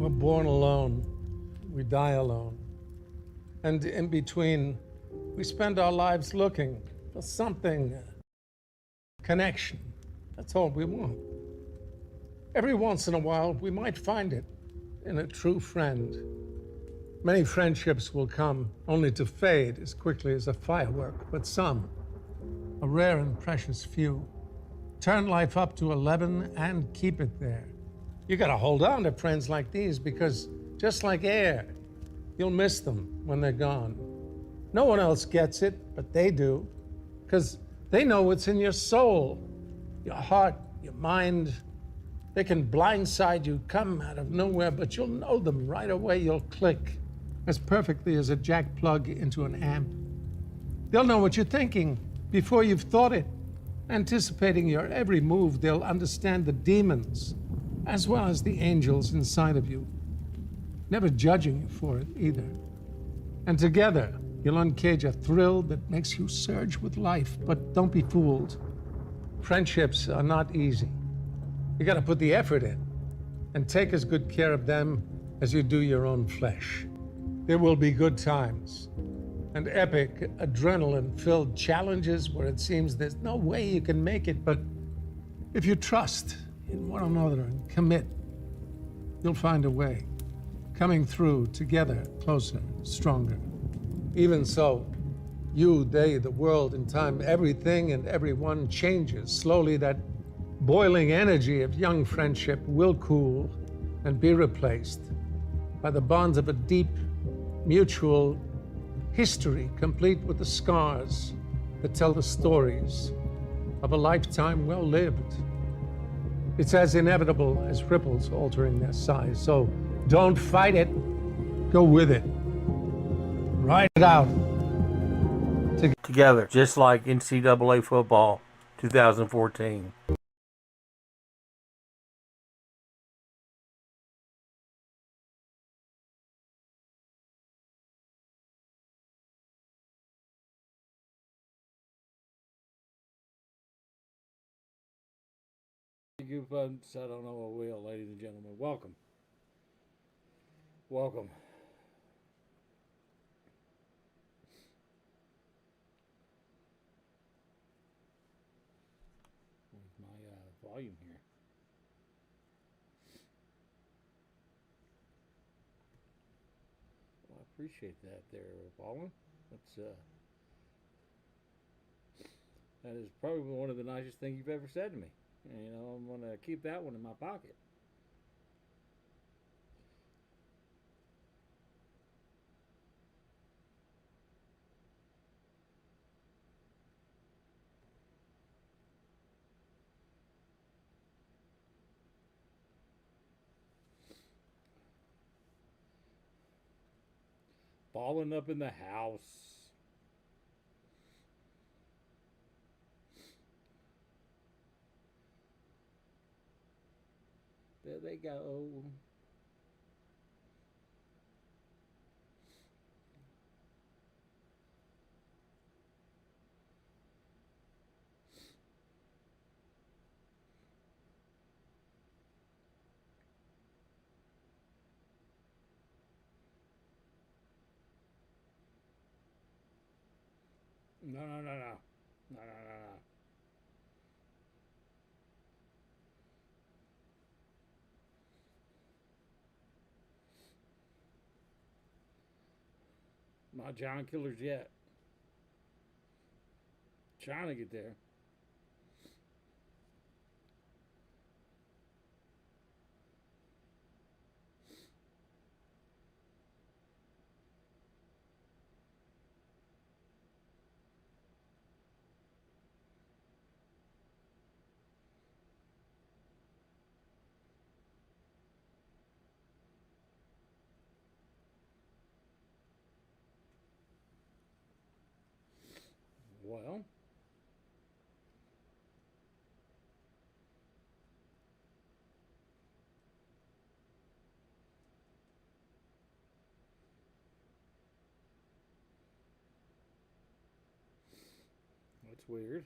We're born alone, we die alone. And in between, we spend our lives looking for something, connection. That's all we want. Every once in a while, we might find it in a true friend. Many friendships will come only to fade as quickly as a firework, but some, a rare and precious few, turn life up to 11 and keep it there. You gotta hold on to friends like these because, just like air, you'll miss them when they're gone. No one else gets it, but they do, because they know what's in your soul, your heart, your mind. They can blindside you, come out of nowhere, but you'll know them right away. You'll click as perfectly as a jack plug into an amp. They'll know what you're thinking before you've thought it. Anticipating your every move, they'll understand the demons as well as the angels inside of you, never judging you for it either. And together, you'll uncage a thrill that makes you surge with life. But don't be fooled. Friendships are not easy. You gotta put the effort in and take as good care of them as you do your own flesh. There will be good times and epic, adrenaline-filled challenges where it seems there's no way you can make it, but if you trust in one another and commit, you'll find a way, coming through together, closer, stronger. Even so, you, they, the world, in time, everything and everyone changes. Slowly, that boiling energy of young friendship will cool and be replaced by the bonds of a deep, mutual history, complete with the scars that tell the stories of a lifetime well lived. It's as inevitable as ripples altering their size. So don't fight it, go with it. Ride it out. Together, just like NCAA football 2014. You folks, I don't know what will, ladies and gentlemen. Welcome. Welcome. Where's my volume here? Well, I appreciate that there, Baldwin. That is probably one of the nicest things you've ever said to me. You know, I'm going to keep that one in my pocket. Balling up in the house. There they go. No. Not John Killers yet. Trying to get there. Well, that's weird.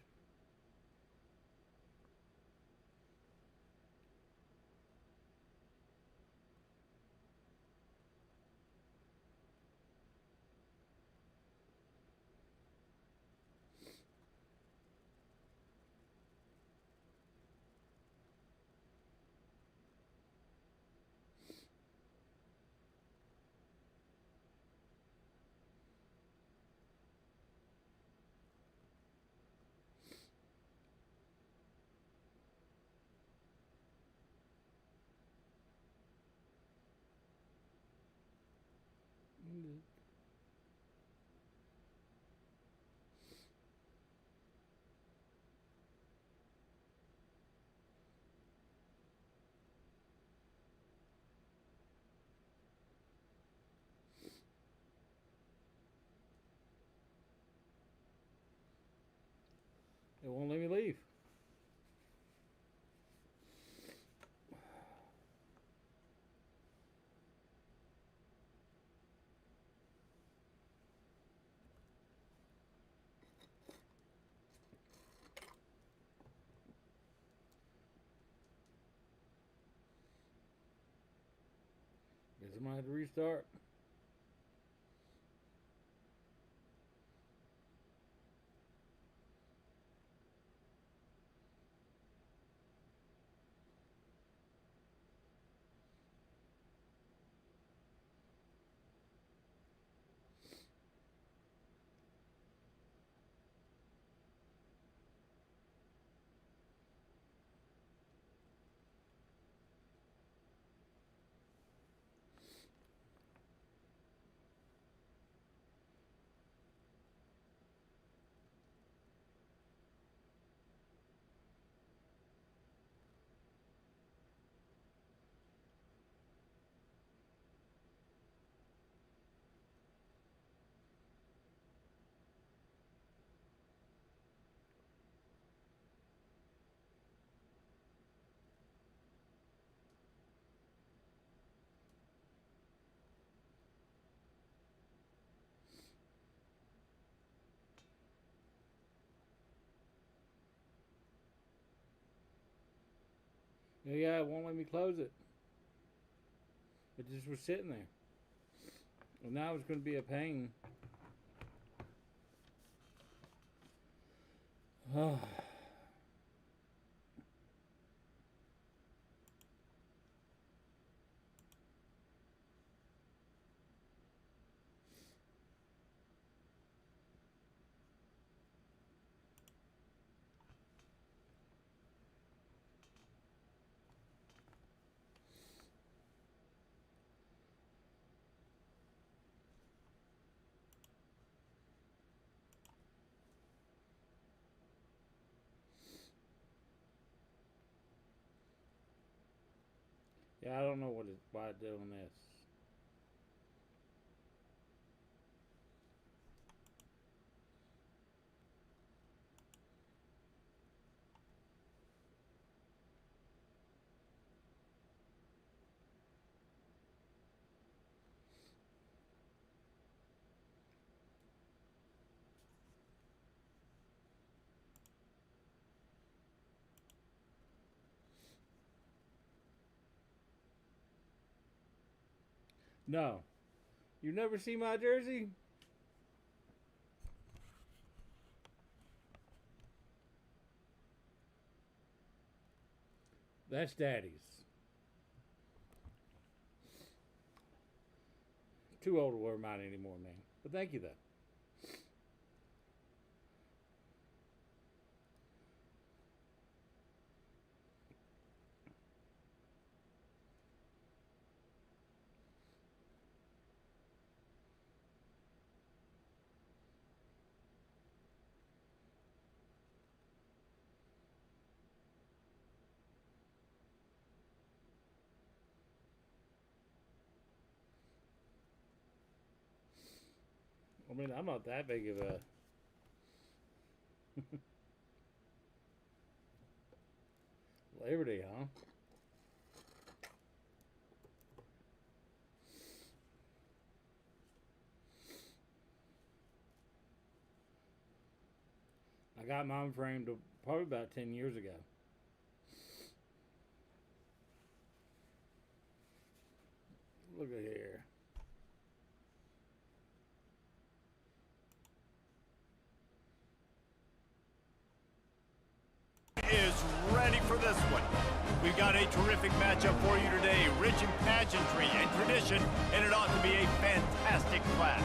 It won't let me leave. Guess I might have to restart. Yeah, it won't let me close it. It just was sitting there. Well, now it's going to be a pain. Oh. Yeah, I don't know why it's doing this. No. You never see my jersey? That's Daddy's. Too old to wear mine anymore, man. But thank you, though. I mean, I'm not that big of a... Labor Day, huh? I got mine framed probably about 10 years ago. Look at here. Is ready for this one. We've got a terrific matchup for you today, rich in pageantry and tradition, and it ought to be a fantastic clash.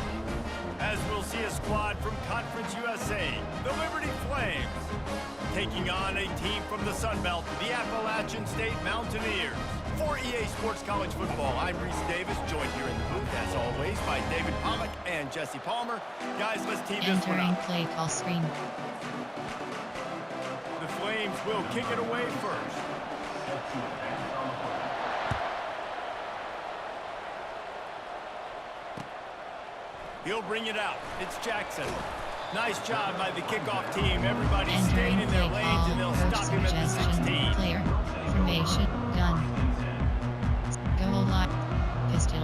As we'll see a squad from Conference USA, the Liberty Flames, taking on a team from the Sun Belt, the Appalachian State Mountaineers. For EA Sports College Football, I'm Reese Davis, joined here in the booth, as always, by David Pollock and Jesse Palmer. Guys, let's tee this one Entering up. play call screen. The Flames will kick it away first. He'll bring it out. It's Jackson. Nice job by the kickoff team. Everybody Entering staying in their play lanes, call. and they'll Coach stop him at the suggestion. 16. Player. Formation. Gun. Goal line. Pistol.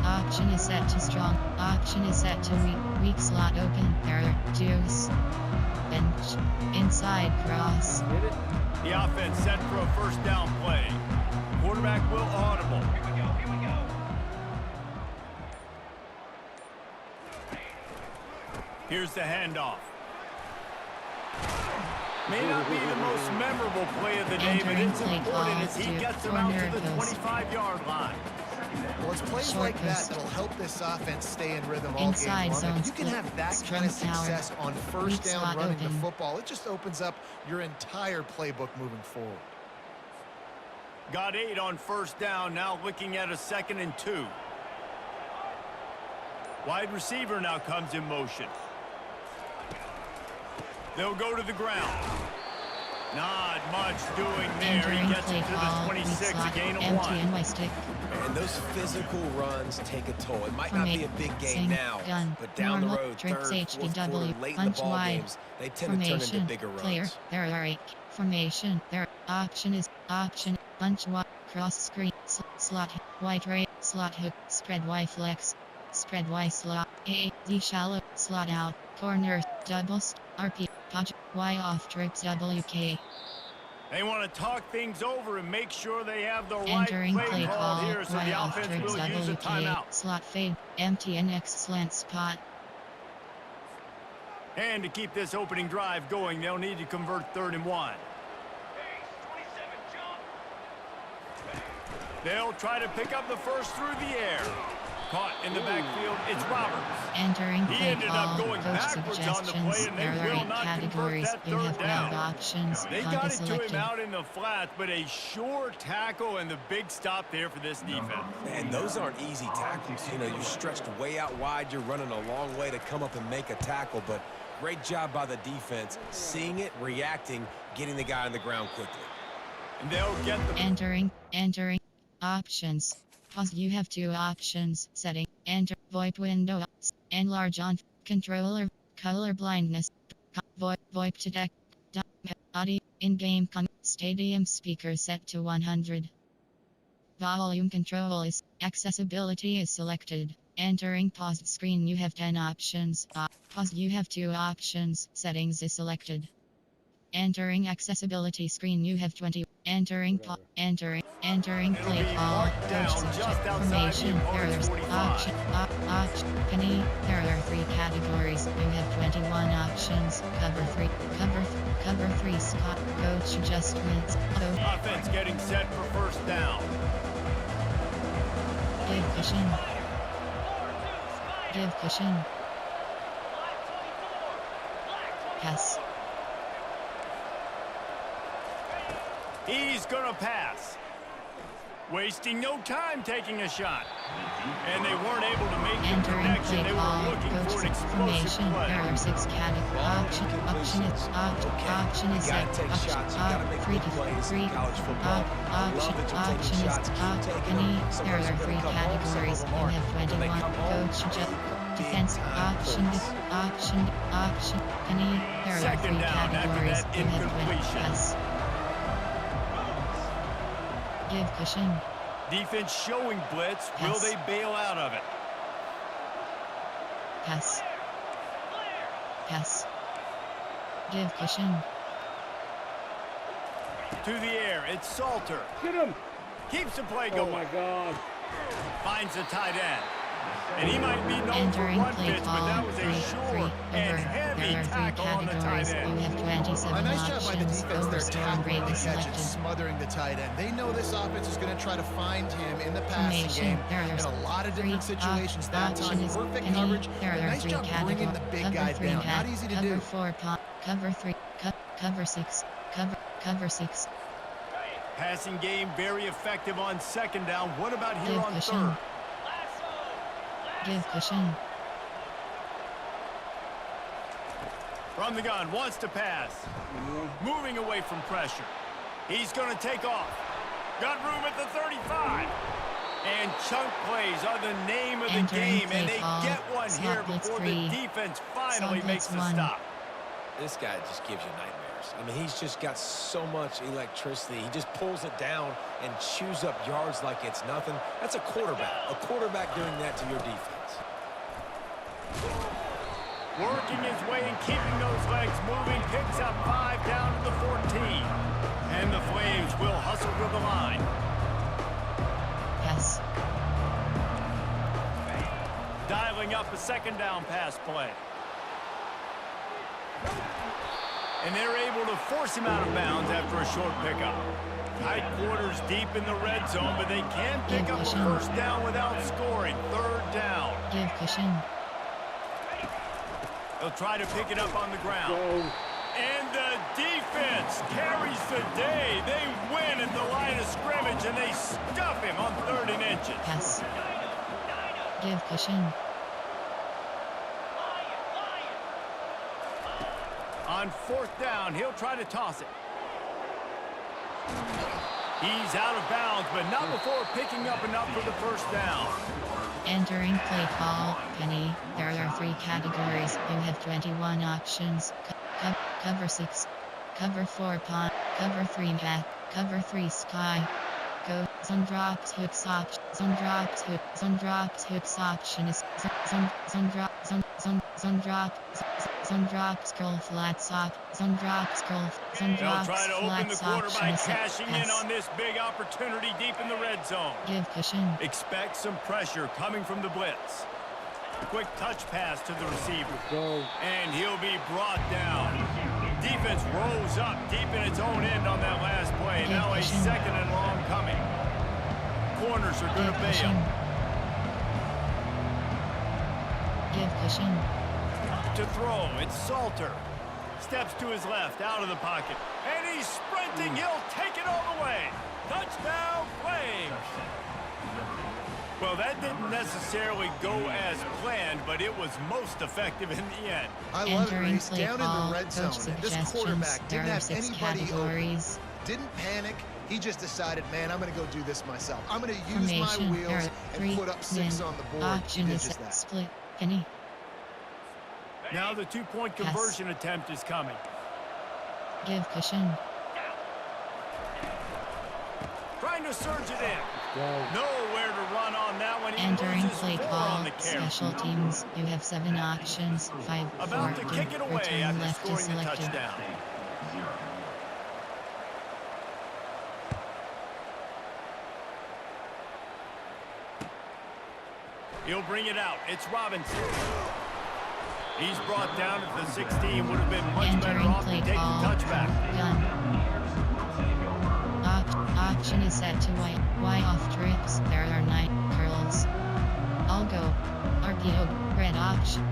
Option is set to strong. Option is set to weak. Weak slot open. Error. Juice. Bench. Inside cross. Get it? The offense set for a first down play. Quarterback will audible. Here's the handoff. May not be the most memorable play of the day, but it's important as he gets them out to the 25-yard line. Well, it's plays Short like that post. that'll help this offense stay in rhythm all Inside game long. zone If you can split. have that Strong kind of power. success on first Weak down slot running the open. football, it just opens up your entire playbook moving forward. Got 8 on first down, now looking at a 2nd and 2. Wide receiver now comes in motion. They'll go to the ground. Not much doing there. Entering He gets play it to the call. 26, Weak a slot. gain of Empty 1. in my stick. And those physical runs take a toll. It might not be a big game now, Gun. but down the Normal. road, Tricks third, fourth HDW. quarter, late in the Punch ball wide. games, they tend to turn into Formation. bigger runs. Player. There are 8. Formation. There. Option is. Option. Bunch wide. Cross screen. Slot. White ray. Slot hook. Spread Y flex. Spread Y slot. A. D shallow. Slot out. Corner. Doubles. RP. Podge. Y off trips WK. They want to talk things over and make sure they have the right Entering play play called call. here, so Y the off offense trips will use a WK. timeout. Slot fade. Empty and X slant spot. And to keep this opening drive going, they'll need to convert 3rd and 1. They'll try to pick up the first through the air. Caught in the backfield, it's Roberts. Entering He play ended up call. going Coach backwards on the play, suggestions. and they There are will 8 not convert categories. that You 3rd have 12 down. options. They Clock got is it to him selected. out in the flat, but a sure tackle and the big stop there for this defense. And those aren't easy tackles. You know, you're stretched way out wide. You're running a long way to come up and make a tackle, but great job by the defense, seeing it, reacting, getting the guy on the ground quickly. And they'll get the Entering. Options. Pause. You have 2 options. Setting. Enter. VoIP window. Enlarge on. Controller. Color blindness. VoIP to deck. Audio. In-game stadium speaker set to 100. Volume control is. Accessibility is selected. Entering paused screen. You have 10 options. Pause. You have 2 options. Settings is selected. Entering accessibility screen. You have 20. Entering play call. Formation. Errors. Option. Penny. There are 3 categories. You have 21 options. Cover 3 spot. Coach adjustments. offense getting set for first down. Give cushion. Pass. He's gonna pass. Wasting no time taking a shot. And they weren't able to make the Entering connection. play They call. were looking for an Coach explosive formation. play. There are 6 categories. Option You is gotta set. take shots. You gotta make big plays in college football. I love that you're taking shots. Keep taking them. There Somebody's are gonna 3 come home, some of categories. them You aren't. have When they 21. come home, Coach defense. big-time Option. Penny. There are 3 Second down after categories. that You have 20. incompletion. Pass. Give cushion. Defense showing blitz. Will Pass. they bail out of it? Pass. Give cushion. To the air. It's Salter. Get him! Keeps the play Oh going. my God! Finds the tight end. And he might be known for Entering run play fits, but call. that was a 3. sure and heavy There are 3 tackle on the tight categories. You end. have 27 A nice job by the options. defense there, Overscore tackling rate the is catch and selected. smothering the tight end. They know this offense is going to try to find him in the passing Formation. game There are in a lot of 3 different situations. That option time, is perfect penny. coverage. There But are nice 3 job bringing the categories. big Cover guy 3 down. Not easy to cover do. 4 cover 3 cover 6 cover 6. Passing game very effective on second down. What about here Give on cushion. third? Give cushion. From the gun, wants to pass. Moving away from pressure. He's going to take off. Got room at the 35. And chunk plays are the name of the Entering game, and they play get one call. here Slot blitz before three. the defense finally Slot makes blitz the one. stop. This guy just gives you nightmares. I mean, he's just got so much electricity. He just pulls it down and chews up yards like it's nothing. That's a quarterback. A quarterback doing that to your defense. Working his way and keeping those legs moving, picks up 5 down to the 14. And the Flames will hustle to the line. Yes. Dialing up a second down pass play. And they're able to force him out of bounds after a short pickup. Tight quarters deep in the red zone, but they can pick up a first down without scoring. Third down. Give cushion. They'll try to pick it up on the ground. And the defense carries the day. They win at the line of scrimmage, and they stuff him on 3rd and inches. Yes. Give cushion. On 4th down, he'll try to toss it. He's out of bounds, but not before picking up enough for the first down. Entering play call. Penny. There are 3 categories. You have 21 options. Cover 6. Cover 4 pond. Cover 3 back. Cover 3 sky. Go. Zone drops hooks option. Zone drops hook. Zone drops hooks option is zone drop. Zone drop. Zone drop scroll flat stop. Zone drop scroll. Zone They'll drop try to open the flat quarter option by is cashing in pass. on this big opportunity deep in the red zone. Give cushion. Expect some pressure coming from the blitz. Quick touch pass to the receiver. And he'll be brought down. Defense rolls up deep in its own end on that last play. Give Now a cushion. 2nd and long coming. Corners are going to Give bail. cushion. Give cushion. To throw, it's Salter. Steps to his left, out of the pocket. And he's sprinting. He'll take it all the way. Touchdown, Flames. Well, that didn't necessarily go as planned, but it was most effective in the end. I love it, Entering Reese. play Down call. in the red zone. Coach And this suggestions. quarterback There didn't are have 6 anybody open. categories. Didn't panic. He just decided, man, I'm going to go do this myself. I'm going to use my Formation. There wheels are and 3 put up 6 men. on the board. He Option did is just that. split. Penny. Now the 2-point conversion attempt is coming. Give cushion. Trying to surge it in. Nowhere to run on that one. He Entering loses play 4 call. on the carry. Special teams. You have 7 options. 5, 4, About to kick it away return after left is scoring the selected. touchdown. He'll bring it out. It's Robinson. He's brought down at the 16. Would have been much better Entering off to play take call. the touchback. Gun. Option is set to Y. Y off trips. There are 9 curls. I'll go. RPO. Red option.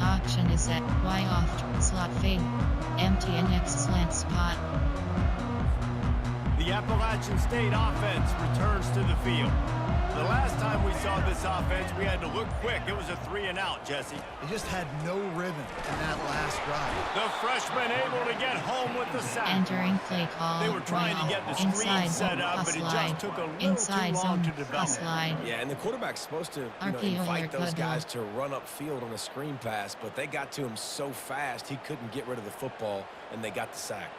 Option is set. Y off. Slot fade. Empty and excellent spot. The Appalachian State offense returns to the field. The last time we saw this offense, we had to look quick. It was a 3-and-out, Jesse. He just had no rhythm in that last drive. The freshman able to get home with the sack. Entering play call. They were trying to get the screen Inside set zone, up, cross but it slide. just took a little Inside too long zone, to develop. cross slide. Yeah, and the quarterback's supposed to RPO invite alert, those good guys ball. to run upfield on a screen pass, but they got to him so fast he couldn't get rid of the football, and they got the sack.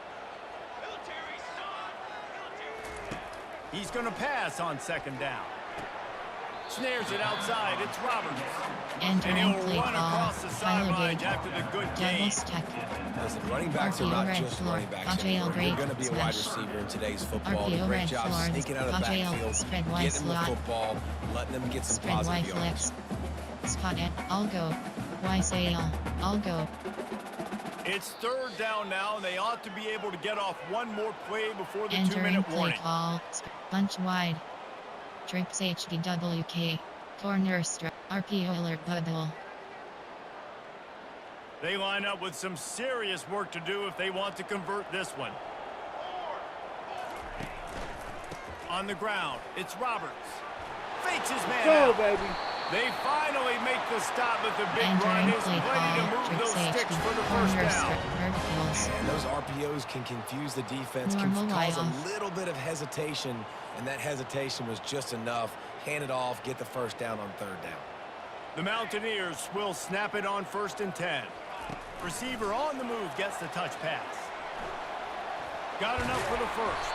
He's going to pass on 2nd down. Snares it outside. It's Roberts. And Entering he'll play run call. across the sidelines after the good gain. Double stack. Listen, running backs are RPO not red just floor. running backs Pajail anymore. You're break. going to be a wide Smash. receiver in today's football. RPO A great red job floor. sneaking out of the Pajail backfield, spread Y getting the slot. football, letting them get some Spread Y positive yards. flex. Spot it. I'll go. Y sail. I'll go. It's 3rd down now, and they ought to be able to get off one more play before the Entering 2-minute play warning. call. Bunch wide. Trips HDWK. Corner strap. RPO alert bubble. They line up with some serious work to do if they want to convert this one. On the ground, it's Roberts. Fakes his man out. Go, baby. They finally make the stop, but the big run Entering is play plenty to call. move those Trick sticks safety. for the Corner first down. verticals. And those RPOs can confuse the defense, Normal can cause Y-off. a little bit of hesitation, and that hesitation was just enough. Hand it off, get the first down on third down. The Mountaineers will snap it on 1st and 10. Receiver on the move gets the touch pass. Got enough for the first.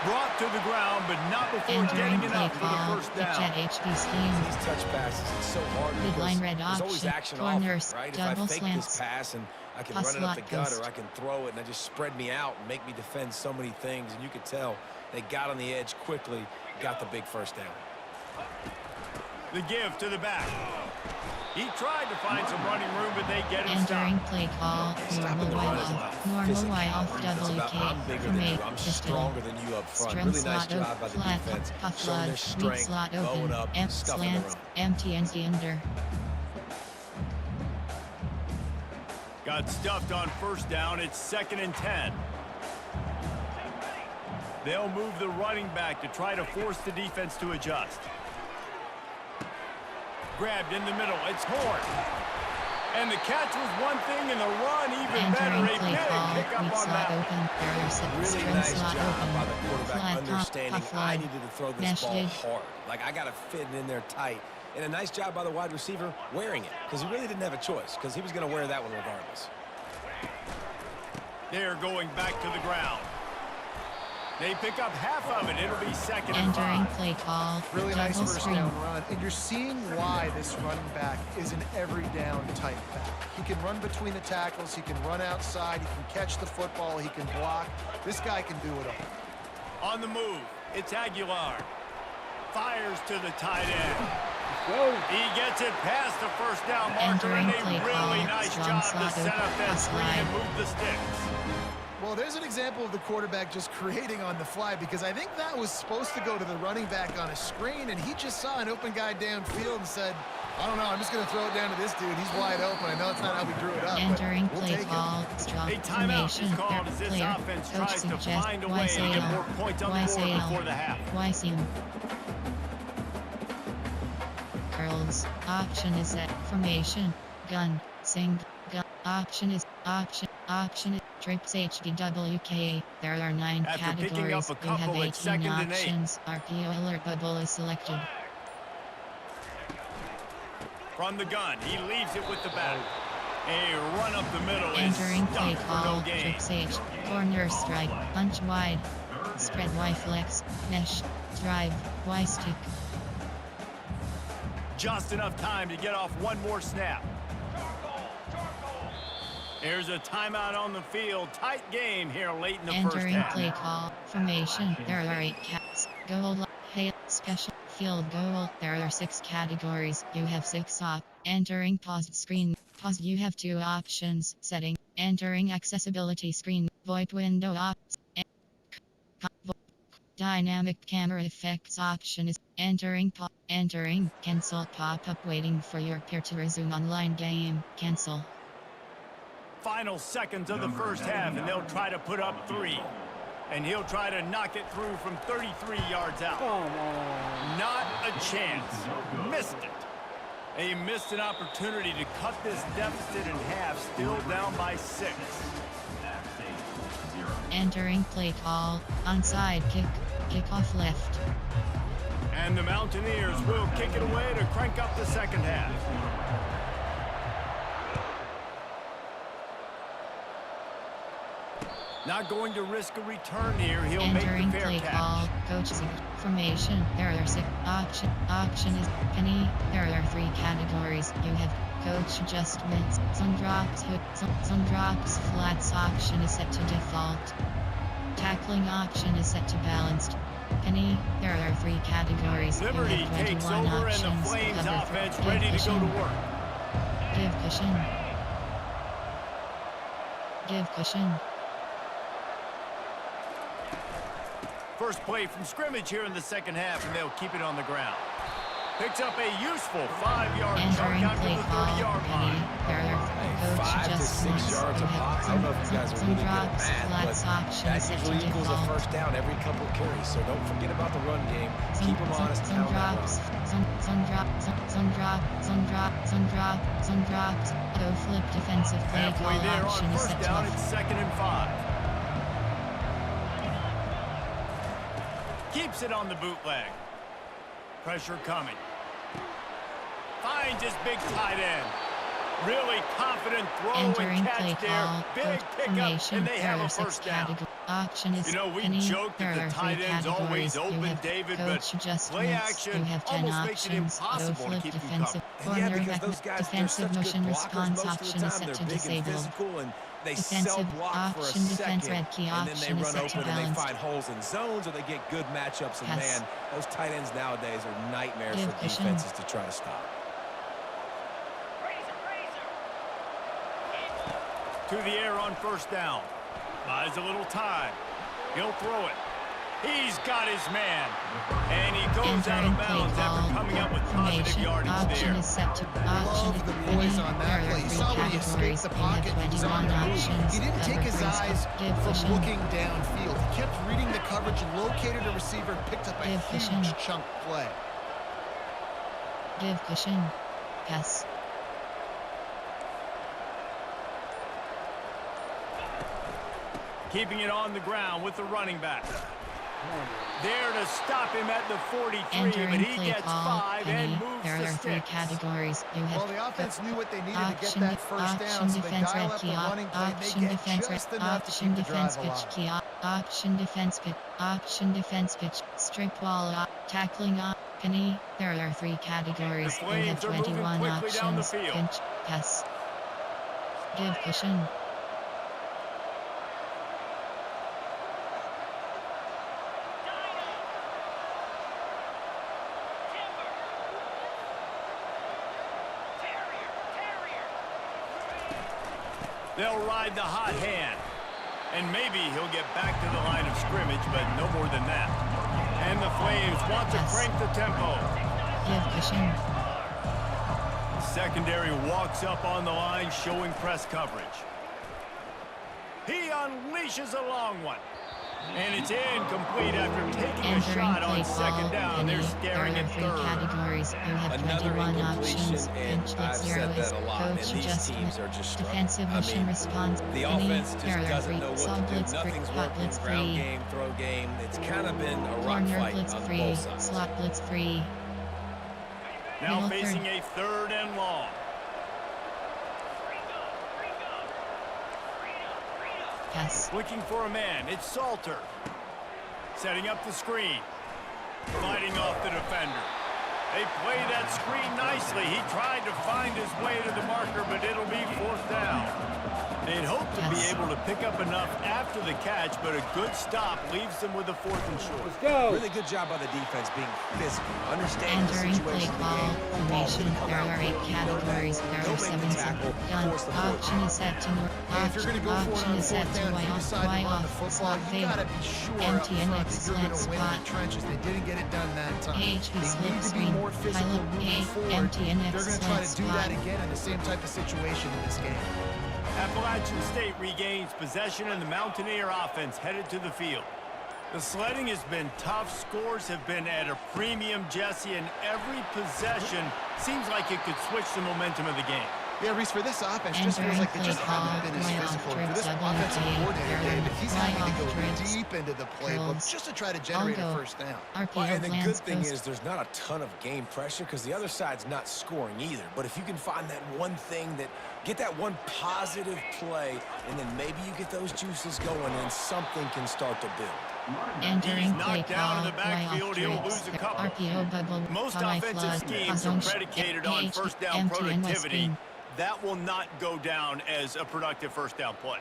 Brought to the ground, but not before Entering getting play enough for the call. first The down. Jet HD scheme. These touch passes, it's so hard Good because line red there's always option. action Corners, off, right? If I double fake slants. this pass and I can Pass run it up the slot gut post. or I can throw it and I just spread me out and make me defend so many things, and you could tell they got on the edge quickly, got the big first down. The give to the back. He tried to find some running room, but they get him Entering stopped. play call. Stopping Normal the Y run is about off. Normal physicality. Y off. It's Double about, K. I'm bigger than you, I'm stronger than you up front. Strong Really nice slot job by the flat, defense, puff showing their slot, weak strength, slot bowing open, up, M stuffing the slants, run. empty and under. Got stuffed on 1st down. It's 2nd and 10. They'll move the running back to try to force the defense to adjust. Grabbed in the middle. It's Horn. And the catch was one thing, and the run even better. Entering A play big call. pickup Weak on slot that. open. Barrier set. Really String nice slot job open. by the quarterback Flat understanding puff I line. needed to throw this Mesh ball dig. hard. Like, I got to fit it in there tight. And a nice job by the wide receiver wearing it, because he really didn't have a choice, because he was going to wear that one regardless. They're going back to the ground. They pick up half of it. It'll be 2nd and Entering 5. play call. Really nice Double first screen. down run. And you're seeing why this running back is an every down type back. He can run between the tackles. He can run outside. He can catch the football. He can block. This guy can do it all. On the move, it's Aguilar. Fires to the tight end. Go. He gets it past the first down marker, and Entering a play really call. nice Strong job to slot set up open. that Pass screen and line. move the sticks. Well, there's an example of the quarterback just creating on the fly, because I think that was supposed to go to the running back on a screen, and he just saw an open guy downfield and said, I don't know, I'm just going to throw it down to this dude. He's wide open. I know it's not how we drew it up, Entering but we'll play take it. call. Strong A timeout formation. is called as this Player. offense Coach tries to suggests find a way to get more points on the board before the half. YCM. Curls. Option is set. Formation. Gun. Sing. Gun. Option is. Option is. Trips HDWK. There are 9 After picking categories. up a You have couple, it's 18 2nd and 8. options. RPO alert bubble is selected. From the gun, he leaves it with the back. A run up the middle is Entering play stuffed for call. no gain. Trips H. Corner strike. Punch wide. Spread Y flex. Mesh. Drive. Y stick. Just enough time to get off one more snap. There's a timeout on the field. Tight game here late in the first Entering half. play call. Formation. There are 8 cats. Goal. Hail. Special. Field goal. There are 6 categories. You have 6 op. Entering paused screen. Pause. You have 2 options. Setting. Entering accessibility screen. VoIP window ops. Dynamic camera effects option is entering cancel pop-up waiting for your peer to resume online game. Cancel. Final seconds of the first half, and they'll try to put up 3. And he'll try to knock it through from 33 yards out. Come on. Not a chance. Missed it. They missed an opportunity to cut this deficit in half, still down by 6. Entering play call. Onside kick. Kickoff left. And the Mountaineers will kick it away to crank up the second half. Not going to risk a return here. He'll Entering make the fair play catch. call. Coach formation. There are 6 option is penny. There are 3 categories. You have coach adjustments. Some drops hook. Some drops flats. Option is set to default. Tackling option is set to balanced. Penny, there are 3 categories. Liberty You have takes 21 over, options. and the Flames Cover offense give ready to go cushion. to work. Give cushion. Give cushion. First play from scrimmage here in the second half, and they'll keep it on the ground. Picks up a useful 5-yard chunk Entering out to play the call, 30-yard Penny, line. Coach 5 to just 6 wants yards to a have pop. I don't know if you guys are some really good at drops, math, flats, but options that set usually to equals a default. first down every couple carries. So don't forget about the run game. Keep them honest and Some pound that drops, rock. some drops. Auto flip defensive play Halfway call there option on is first set to down, off. it's 2nd and 5. Keeps it on the bootleg. Pressure coming. Finds his big tight end. Really confident throw Entering and play catch there. call, Big code pickup, formation, and they have a error 6 first down. category. Option is You know, we penny. joked that There the are tight 3 end's always categories. You open, have David, coach but adjustments. play You action have 10 almost makes it options. Auto impossible to flip keep them defensive And yeah, because corner those guys, they're defensive such motion good blockers response most of option the is time. set They're to big and disabled. physical, and they Defensive self-block for a option, defense second, red key and then they option is run set to open and they balanced. find holes in zones, or they get good matchups. And Pass. man, those tight ends nowadays are nightmares Give for cushion. defenses to try to stop. To the air on first down. Buys a little time. He'll throw it. He's got his man. And he goes out Entering of play bounds after call, coming up with positive formation, yardage option there. is set to Love the poise on that play. You saw when he escaped the pocket, he was on the move. He didn't take his eyes from looking downfield. He kept reading the coverage, located a receiver, and picked up a Give cushion. huge chunk play. Give cushion. Pass. Keeping it on the ground with the running back. There to stop him at the 43, Entering but he play gets call, 5 penny. and moves There the are 3 sticks. categories. You have Well, the offense knew what they needed to get option, that first down, so they defense dial red up the key, running play, and option they get defense just red, enough to option keep the drive defense pitch alive. key, option defense pitch, option defense pitch, strip wall, tackling, penny. There are 3 categories. The You have Flames are moving 21 quickly down the options. field. Pinch, pass. Give cushion. They'll ride the hot hand. And maybe he'll get back to the line of scrimmage, but no more than that. And the Flames want to crank the tempo. Give cushion. Secondary walks up on the line, showing press coverage. He unleashes a long one. And it's incomplete after taking a Entering shot play on second down. penny. They're There staring are at 3 third. categories. You have Another 21 incompletion, options. and Pinch I've with 0 said is that a lot, and coach these adjustment. teams are just struggling. Defensive I motion mean, response. the penny. offense just There are doesn't 3 know what saw to do. blitz free, Nothing's hot working. blitz Ground free. game, throw game. It's kind of been a rock Corner fight blitz on free, both sides. slot blitz free. Now Middle facing third. a 3rd and long. Pass. Looking for a man. It's Salter. Setting up the screen. Fighting off the defender. They play that screen nicely. He tried to find his way to the marker, but it'll be 4th down. They'd hoped to be Yes. able to pick up enough after the catch, but a good stop leaves them with a 4th and short. Let's go. Really good job by the defense being physical, understanding the Entering play situation of the call, game. Ball's formation. gonna come There out are 8 quickly. categories. There They'll are make 7 the tackle, done. force the fourth Option is set to And if you're going to go for it option on is set 4th to down, if you Y decide off, to Y run the off, football, slot you fade. got to be sure up Empty and front X that you're going slant to win in spot. the trenches. They didn't get it done that time. HV They slip need to be screen. more physical Pilot moving A, forward. empty and They're X going to try to slant do that spot. again in the same type of situation in this game. Appalachian State regains possession, and the Mountaineer offense headed to the field. The sledding has been tough. Scores have been at a premium, Jesse, and every possession seems like it could switch the momentum of the game. Yeah, Reese, for this offense, just feels like they just haven't been as physical. For this offensive coordinator, David, he's having to go deep into the playbook just to try to generate a first down. Well, RPO and the good plans thing post. is there's not a ton of game pressure because the other side's not scoring either. But if you can find that one thing that get that one positive play, and then maybe you get those juices going, and something can start to build. Entering He's play knocked down call, in the backfield. He'll trips, lose a couple. RPO bubble, Most high offensive flood, schemes are zone, predicated on PH, first down empty and West productivity. screen. That will not go down as a productive first down play.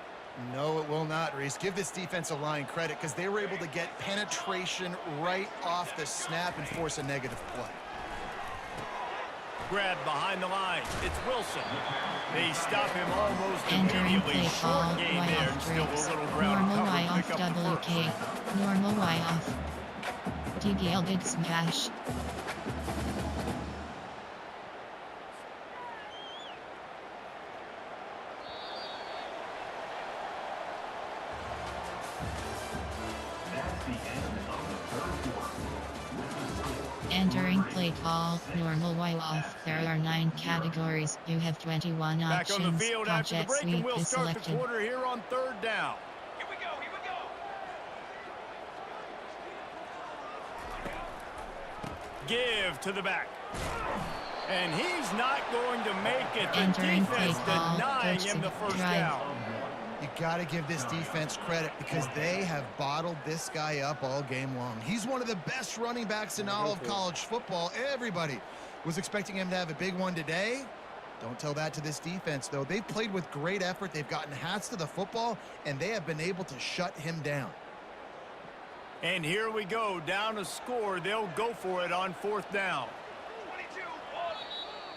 No, it will not, Reese. Give this defensive line credit because they were able to get penetration right off the snap and force a negative play. Grab behind the line. It's Wilson. They stop him almost Entering immediately. play call, Short game Y there, and off still trips, a little ground normal Y cover. off Pick up the first. WK, normal Y off. TGL big smash. Entering play call, normal while off. There are 9 categories. You have 21 Back on the options. field after the Project break, and sweep we'll is start the selected. quarter here on 3rd down. Here we go, here we go. Give to the back. And he's not going to make it. The Entering defense play call, denying coach him the first drive. down. You got to give this defense credit because they have bottled this guy up all game long. He's one of the best running backs in all of college football. Everybody was expecting him to have a big one today. Don't tell that to this defense, though. They've played with great effort. They've gotten hats to the football, and they have been able to shut him down. And here we go, down a score. They'll go for it on 4th down. 22, 1.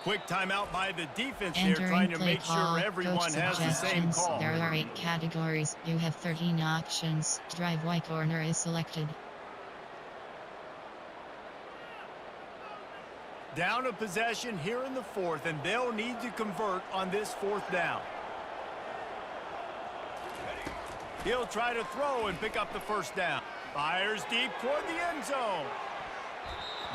Quick timeout by the defense there, Entering trying to play make call, sure everyone coach has the same suggestions. call. There are 8 categories. You have 13 options. Drive Y corner is selected. Down a possession here in the 4th, and they'll need to convert on this 4th down. He'll try to throw and pick up the first down. Fires deep toward the end zone.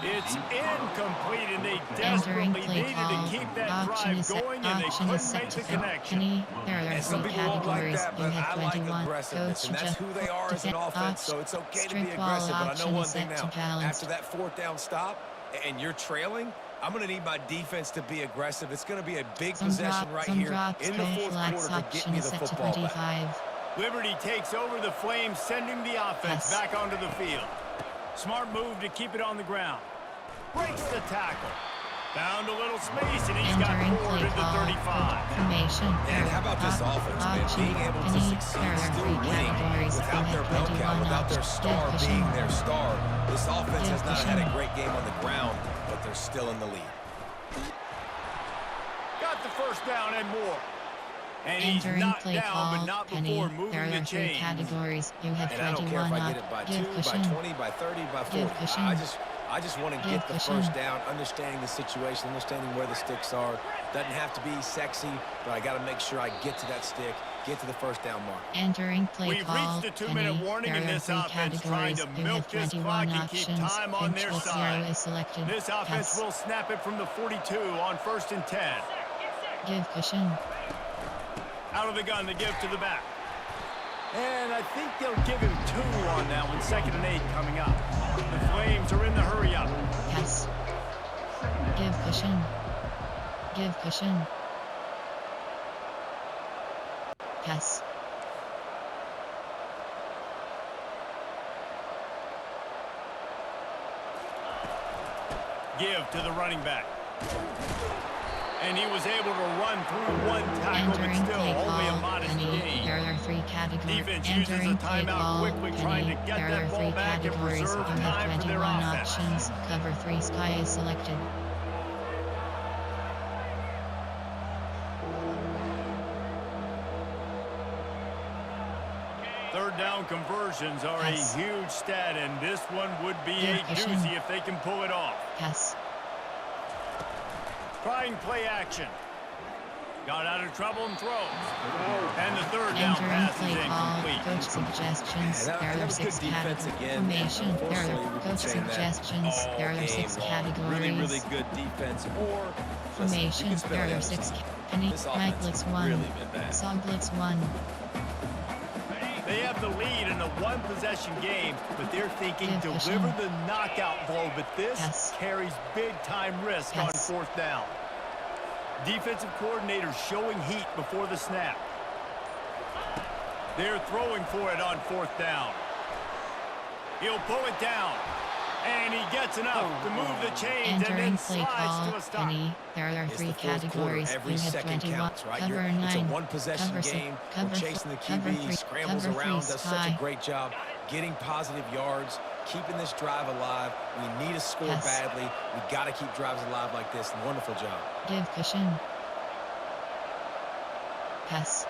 It's incomplete, and they Entering desperately play needed call. to keep that Option drive is set. going, and they Option is couldn't make set the to connection. Penny. There are And some 3 people won't like categories. that, You but have I like 21. aggressiveness, Coach and that's who they are as an offense, so it's okay to be Strip ball aggressive. But I know option one is thing set now. to balance. After that 4th down stop, and you're trailing, I'm going to need my defense to be aggressive. It's going to be a big possession right here in the 4th quarter to get me the football back. 25. Liberty takes over the Flames, sending the offense Yes. back onto the field. Smart move to keep it on the ground. Breaks the tackle. Found a little space, and he's got Entering forward play at the call. 35. Formation. And how about this offense, man? Option. Being able to Penny. succeed, There are still 3 winning categories. without You their have bell 21 count, without their options. star Good being cushion. their star. This offense has not had a Good great game on the ground, but they're still in the lead. Got the first down and more. And he's Entering knocked play down, call. but not Penny. before moving There the are 3 chains. categories. You have And I don't care 21 if I get it by 2, Give by cushion. 20, by 30, by 40. Give cushion. I just want to Give get the cushion. first down, understanding the situation, understanding where the sticks are. Doesn't have to be sexy, but I got to make sure I get to that stick, get to the first down mark. Entering play We've call. reached the 2-minute Penny. warning There in are this 3 offense, trying categories. to You milk have this 21 clock and keep options. time on their Control side. 0 is selected. This offense Pass. will snap it from the 42 on 1st and 10. Give cushion. Out of the gun, they give to the back. And I think they'll give him 2 on that one. 2nd and 8 coming up. The Flames are in the hurry-up. Pass. Give cushion. Give cushion. Pass. Give to the running back. And he was able to run through 1 tackle, but Entering still play only a call. modest Penny. gain. There are 3 categories. Defense uses a Entering play timeout call. quickly, trying to Penny. get There that are ball 3 back and categories. You preserve have time for their 21 offense. options. Cover 3 sky is selected. Third down conversions are Yes. a huge stat, and this one would be a Good cushion. doozy if they can pull it off. Pass. Trying play action. Got out of trouble and throws. And the 3rd down Entering pass is play call. incomplete. Coach suggestions. Yeah, that There are was good 6 defense categories. again. Formation. There Unfortunately, are we've been coach saying that suggestions. all There are game 6 long. categories. Really good defense. Or Formation. There are 6. Penny. This Mike offense Blitz has 1. really been bad. Song Blitz 1. They have the lead in a 1-possession game, but they're thinking Good deliver cushion. the knockout blow, but this Yes. carries big-time risk on Yes. 4th down. Defensive coordinator showing heat before the snap. They're throwing for it on 4th down. He'll pull it down, and he gets enough to move the chains and then Entering play slides call. to a stop. Penny. There are It's 3 the fourth categories. quarter. Every You have second 21. counts, right? Cover It's a 9. one-possession Cover 6. game. Cover We're chasing the 3. Cover QB, 3. scrambles Cover 3 around, does such a sky. great job getting positive yards, keeping this drive alive. We need to score Yes. badly. We got to keep drives alive like this. Wonderful job. Give cushion. Pass.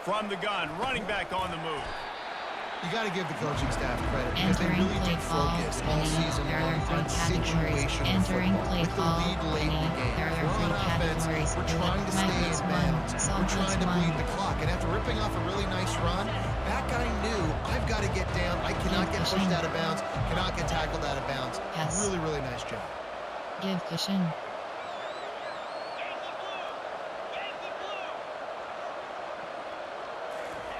From the gun, running back on the move. You got to give the coaching staff credit because they Entering really play did call. focus all Penny. season There long are 3 on categories. situational Entering football play with the call. lead late in the Penny. game. We're trying to stay in bounds. We're trying to bleed the clock. And after ripping off a really nice run, that guy knew, I've got to get down. I cannot get pushed out of bounds, cannot get tackled out of bounds. Yes. Really, really nice job. Give cushion.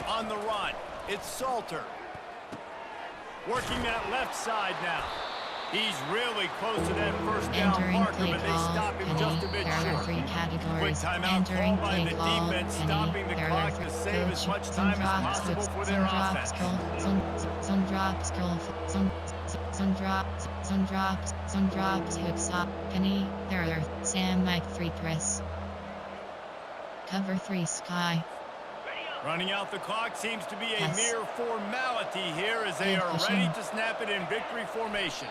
On the run, it's Salter. Working that left side now. He's really close to that first down Entering marker, play but they call, stop him Penny. just a bit There are short. 3 Quick categories. timeout Entering call by play the call, defense, Penny. stopping the There clock are to save as much time as possible for their offense. Some drops, hooks up, Penny. There are Sam Mike 3 press. Cover 3 sky. Running out the clock seems to be a Yes. mere formality here as they Good are cushion. ready to snap it in victory formation.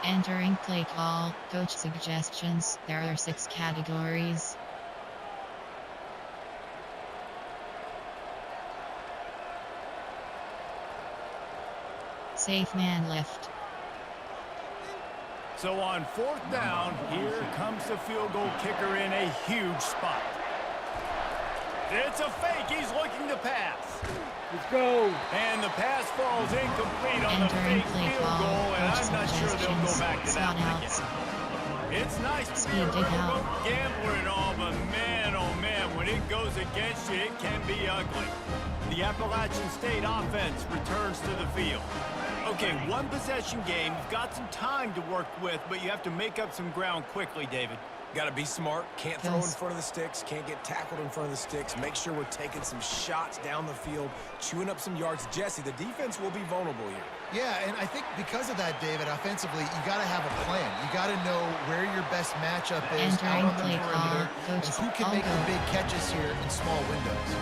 Entering play call, coach suggestions. There are 6 categories. Safe man left. So on 4th down, here comes the field goal kicker in a huge spot. It's a fake. He's looking to pass. Let's go. And the pass falls incomplete on the Entering fake play field call, goal, and coach I'm not sure they'll go back to that suggestions. one again. It's nice to be a Speed dig riverboat out. gambler and all, but man, oh man, when it goes against you, it can be ugly. The Appalachian State offense returns to the field. Okay, 1 possession game. You've got some time to work with, but you have to make up some ground quickly, David. Got to be smart. Can't throw in Yes. front of the sticks. Can't get tackled in front of the sticks. Make sure we're taking some shots down the field, chewing up some yards. Jesse, the defense will be vulnerable here. Yeah, and I think because of that, David, offensively, you got to have a plan. You got to know where your best matchup is Entering out on the play perimeter, call, and coach who can make the Algo. big catches here in small windows.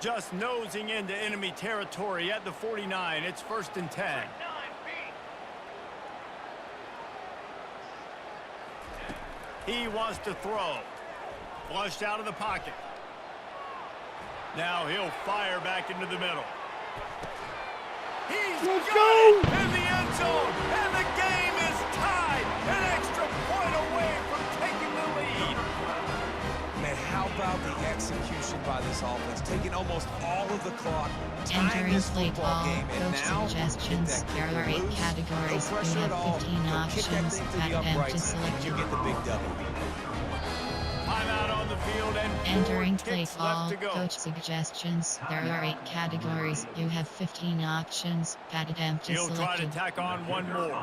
Just nosing into enemy territory at the 49. It's 1st and 10. He wants to throw. Flushed out of the pocket. Now he'll fire back into the middle. He's Let's got go! it in the end zone, and the game is tied. An extra point away from taking the lead. Man, how about the execution by this offense? Taking almost all of the clock, tying Entering this play football call, game, and coach now suggestions. get that There kicker are 8 loose, categories. no You pressure at have all. 15 He'll kick that options. thing to Pat the them uprights, to select and you get the big W. Timeout on the field and 4 Entering play ticks call, left to go. coach suggestions. There are 8 categories. You have 15 options. Pat them to He'll try to select. tack on one more.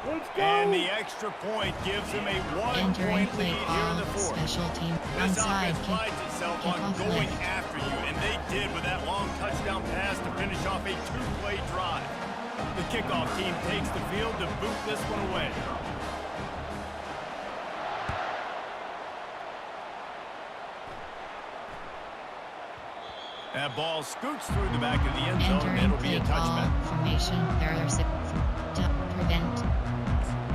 Let's go. And the extra point gives him a Entering 1-point play lead here in the call, 4th. special team. This Onside offense prides kick. itself Kick on off going left. after you, and they did with that long touchdown pass to finish off a 2-play drive. The kickoff team takes the field to boot this one away. That ball scoots through the back of the end zone, and Entering it'll be play a call, touchback. formation. There are 6. Prevent.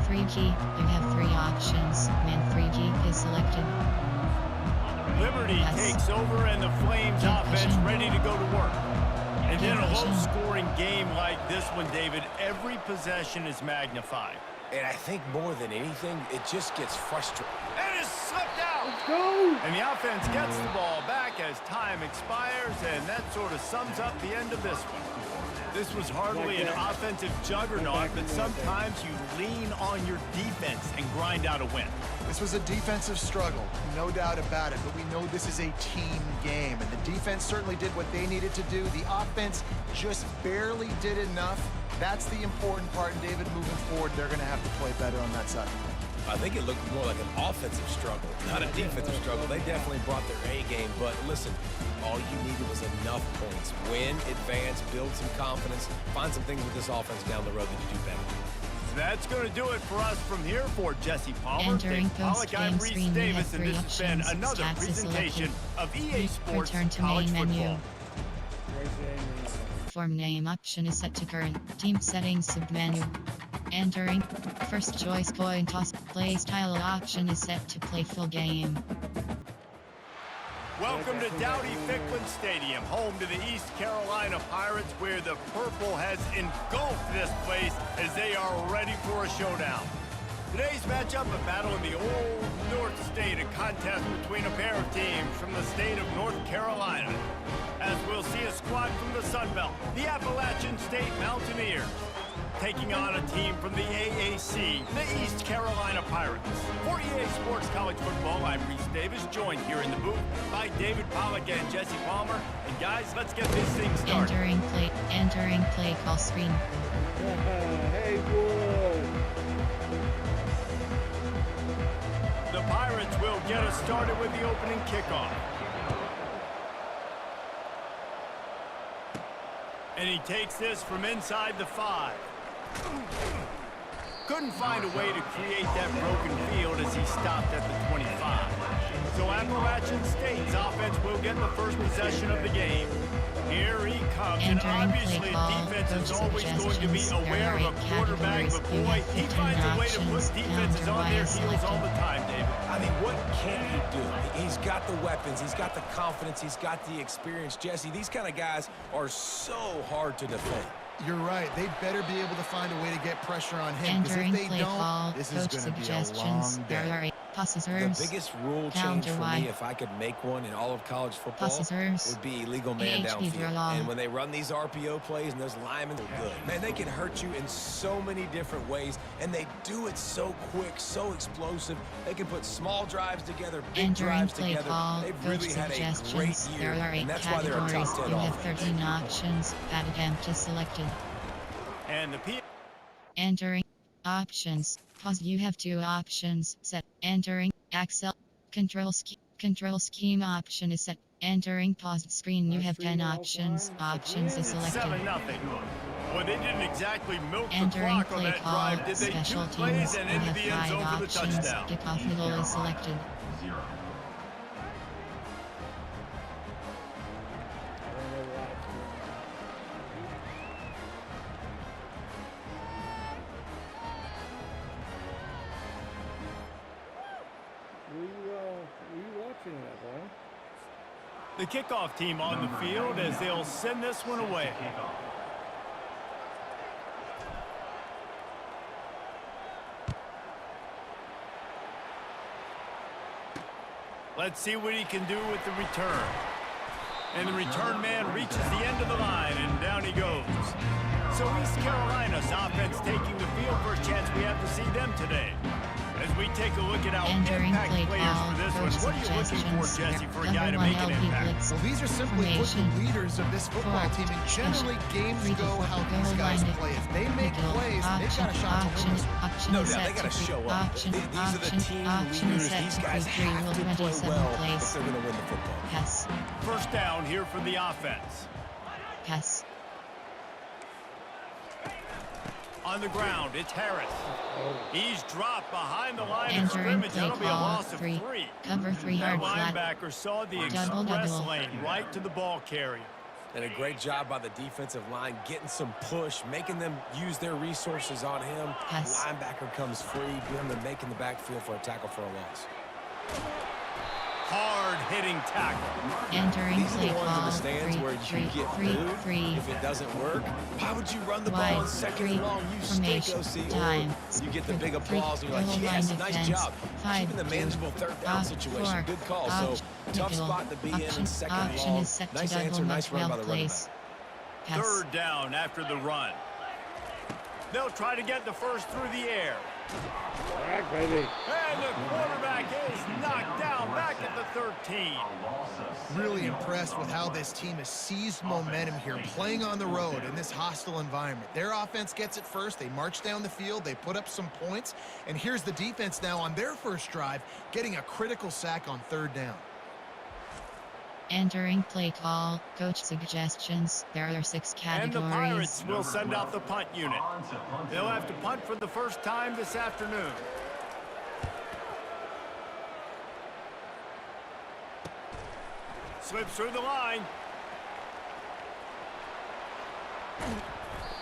Free key. You have 3 options. Man free key is selected. Liberty Yes. takes over, and the Flames Good offense vision. ready to go to work. And Good in a vision. low-scoring game like this one, David, every possession is magnified. And I think more than anything, it just gets frustrating. And it's slipped out. Let's go. And the offense gets the ball back as time expires, and that sort of sums up the end of this one. This was hardly an offensive juggernaut, but sometimes you lean on your defense and grind out a win. This was a defensive struggle, no doubt about it, but we know this is a team game, and the defense certainly did what they needed to do. The offense just barely did enough. That's the important part, and David, moving forward, they're going to have to play better on that side. I think it looked more like an offensive struggle, not a defensive struggle. They definitely brought their A game, but listen, all you needed was enough points. Win, advance, build some confidence, find some things with this offense down the road that you do better. That's going to do it for us from here for Jesse Palmer, Entering Dave Pollock, I'm post-game Reese screen, you Davis, have and 3 this has been options. another Stats is presentation of EA Sports Return to College main Football. menu. Right there. Form name option is set to current. Team settings submenu. Entering. First choice coin toss. Play style option is set to play full game. Welcome to Dowdy-Ficklin Stadium, home to the East Carolina Pirates, where the purple has engulfed this place as they are ready for a showdown. Today's matchup, a battle in the old North State, a contest between a pair of teams from the state of North Carolina. As we'll see a squad from the Sun Belt, the Appalachian State Mountaineers, taking on a team from the AAC, the East Carolina Pirates. For EA Sports College Football, I'm Reese Davis, joined here in the booth by David Pollack and Jesse Palmer. And guys, let's get this thing started. Entering play call screen. Hey, Wood. The Pirates will get us started with the opening kickoff. And he takes this from inside the 5. Couldn't find a way to create that broken field as he stopped at the 25. So Appalachian State's offense will get the first possession of the game. Here he comes, and obviously defense is always going to be aware of a quarterback, but boy, he finds a way to put defenses on their heels all the time, David. I mean, what can he do? He's got the weapons, he's got the confidence, he's got the experience. Jesse, these kind of guys are so hard to defend. You're right. They better be able to find a way to get pressure on him, because if they don't, this is going to be a long day. The biggest rule change for me, if I could make one in all of college football, would be illegal man downfield. And when they run these RPO plays and those linemen are good, man, they can hurt you in so many different ways, and they do it so quick, so explosive. They can put small drives together, big drives together. They've really had a great year, and that's why they're a top 10 You have offense. 13 options. Add attempt is selected. And the Entering options. Pause. You have 2 options. Set. Entering Excel. Control scheme option is set. Entering paused screen. You have 10 options. Options is selected. 7-0. Well, they didn't exactly milk the Entering clock on play that call. drive, did they? 2 Special plays teams. and You into have the end 5 zone for the options. touchdown. Kickoff middle is selected. Were you watching that, boy? The kickoff team on the field as they'll send this one away. Let's see what he can do with the return. And the return man reaches the end of the line, and down he goes. So East Carolina's offense taking the field. First chance we have to see them today. As we take a look at our impact players for this one, what are you looking for, Jesse, for a guy to make an impact? Well, these are simply football leaders of this football team, and generally games go how these guys play. If they make plays, they've got a shot to win this one. No doubt, they got to show up. These are the team leaders. These guys have to play well if they're going to win the football. Pass. First down here for the offense. Pass. On the ground, it's Harris. He's dropped behind the line of Entering scrimmage. play That'll be a call. loss of 3. Cover 3 That hard flat. linebacker saw the Double. express lane right to the ball carrier. And a great job by the defensive line, getting some push, making them use their resources on him. Pass. Linebacker comes free, doing the make in the backfield for a tackle for a loss. Hard-hitting tackle. Entering These are play the ones in call. the stands where you get booed. If it doesn't work, why would you run the ball on second and long? You stink, OC. Time. You get the big applause, and you're like, yes, nice job. 5, Keeping the manageable third down situation. 4, Good call. So, tough spot to be in second and option long. is set to Nice answer, double nice run by the running place. back. Pass. Third down after the run. They'll try to get the first through the air. Back, baby. And the quarterback is knocked down back at the 13. Really impressed with how this team has seized momentum here, playing on the road in this hostile environment. Their offense gets it first. They march down the field. They put up some points. And here's the defense now on their first drive, getting a critical sack on 3rd down. Entering play call. Coach suggestions. There are 6 categories. And the Pirates will send out the punt unit. They'll have to punt for the first time this afternoon. Slips through the line.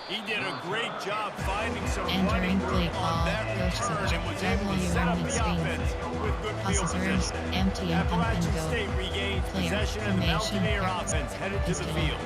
He did a great job finding some Entering running play room call, on that coach return and was able to set up the offense with good field Officers, position. empty and pump and Appalachian go. State regains Player, possession and the formation, Mountaineer purpose, offense headed to the pistol. field.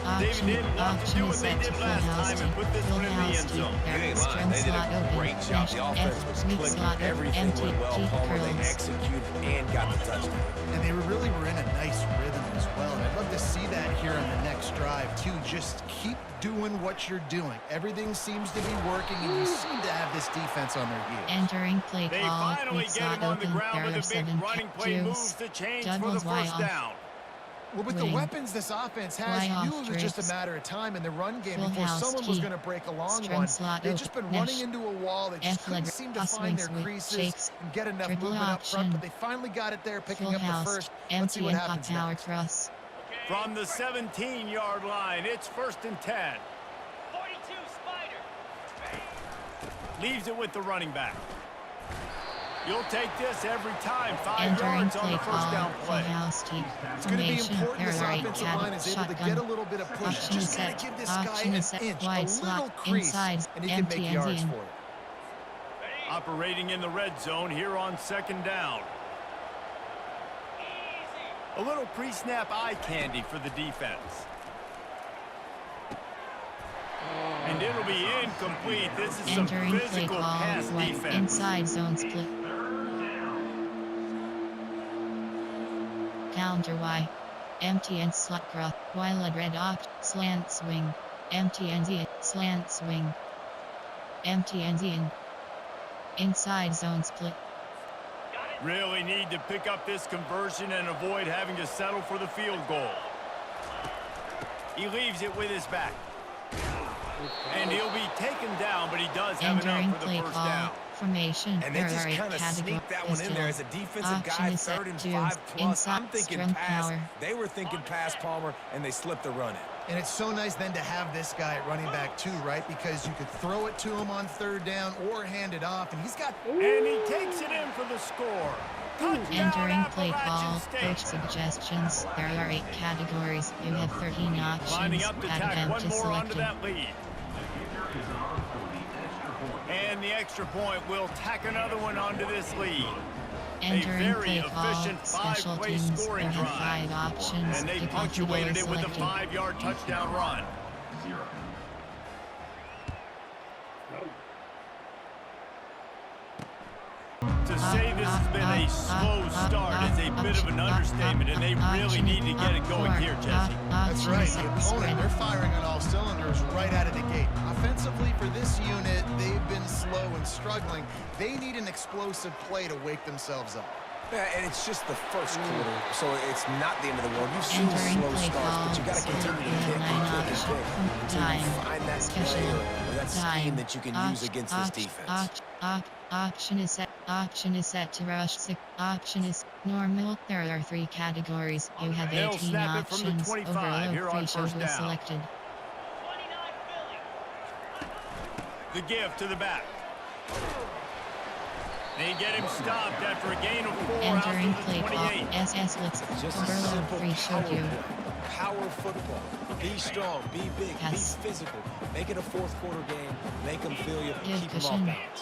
They Option, didn't want to option do what is they set to did full last house time team. and put this Full one in the house end team. zone. You ain't lying. String They did slot a open. great job. The Dash, offense F, was sweet clicking. slot, Everything empty, went well. deep Palmer, they curls. executed and got the touchdown. And they really were in a nice rhythm as well. And I'd love to see that here on the next drive, too. Just keep doing what you're doing. Everything seems to be working, and you seem to have this defense on their heels. Entering play They call, finally weak get him slot on the open. ground There with are a big 7 running play moves the chains for the Doubles Y first off. down. Well, with the Wing. weapons this offense has, Fly you off knew it was just a trips. matter of time in the run game Full before house someone was key. going to break a long String one. slot They've open. just been Mesh. running into a wall. They just F couldn't leg, seem to cross find wing their swing, creases shakes. and get enough Triple movement up front, option. but they finally got it there, picking Full up the house, first. Let's see empty what and hot happens power next. cross. From the 17-yard line, it's 1st and 10. 42, Spider. Leaves it with the running back. You'll take this every time. 5 Entering yards on play the first call, down full play. house team. It's going to be Formation, important this there are 8 offensive line is able to shotgun. get a little bit of push. Option Just got set, to give this guy option an set, inch, a wide little slot, crease, inside, and he can empty make and yards in. for it. Operating in the red zone here on 2nd down. A little pre-snap eye candy for the defense. And it'll be incomplete. This is some Entering play physical call, pass right defense. inside zone split. Counter Y. Empty and slot cross. Wild red opt. Slant swing. Empty and in. Slant swing. Empty and in. Inside zone split. Really need to pick up this conversion and avoid having to settle for the field goal. He leaves it with his back. And he'll be taken down, but he does have Entering enough for the play first call. down. Formation. And they There just are 8 kind of categories. sneaked that one in there as a defensive guy, Option is set 3rd and to 5 plus. inside I'm thinking string pass. power. They were thinking pass, Palmer, and they slipped the run in. And it's so nice then to have this guy at running back too, right? Because you could throw it to him on 3rd down or hand it off, and he's got... And he takes it in for the score. Touchdown, Entering play Appalachian call, State. coach suggestions. There are 8 categories. You have 13 options. Lining up to Add tack them one to more onto selected. that lead. And the extra point will tack another one onto this lead. Entering very play call, efficient special five-way teams. scoring You have drive. 5 options. And they Pick off punctuated below it with a selected. 5-yard touchdown run. To say this has been a slow start is a bit of an understatement, and they really need to get it going here, Jesse. That's right. The opponent, they're firing on all cylinders right out of the gate. Offensively, for this unit, they've been slow and struggling. They need an explosive play to wake themselves up. Yeah, and it's just the first quarter, so it's not the end of the world. You've seen Entering slow play starts, but you got to call, continue to selected kick and 9 kick and options. kick until you Time. find that Special. play or that scheme Time. that you can use against this defense. Option is set. Option is set to rush 6. Option is normal. There are 3 categories. You have They'll 18 snap it from the options. 25 Overload here on ratio first was down. selected. 29 Philly. The give to the back. They get him stopped after a gain of 4 out Entering to the play call. 28. SS blitz. Just a Overload simple ratio power you. play. Power football. Be strong, be big, Yes. be physical. Make it a 4th quarter game. Make them feel you. Give Keep them off cushion. balance.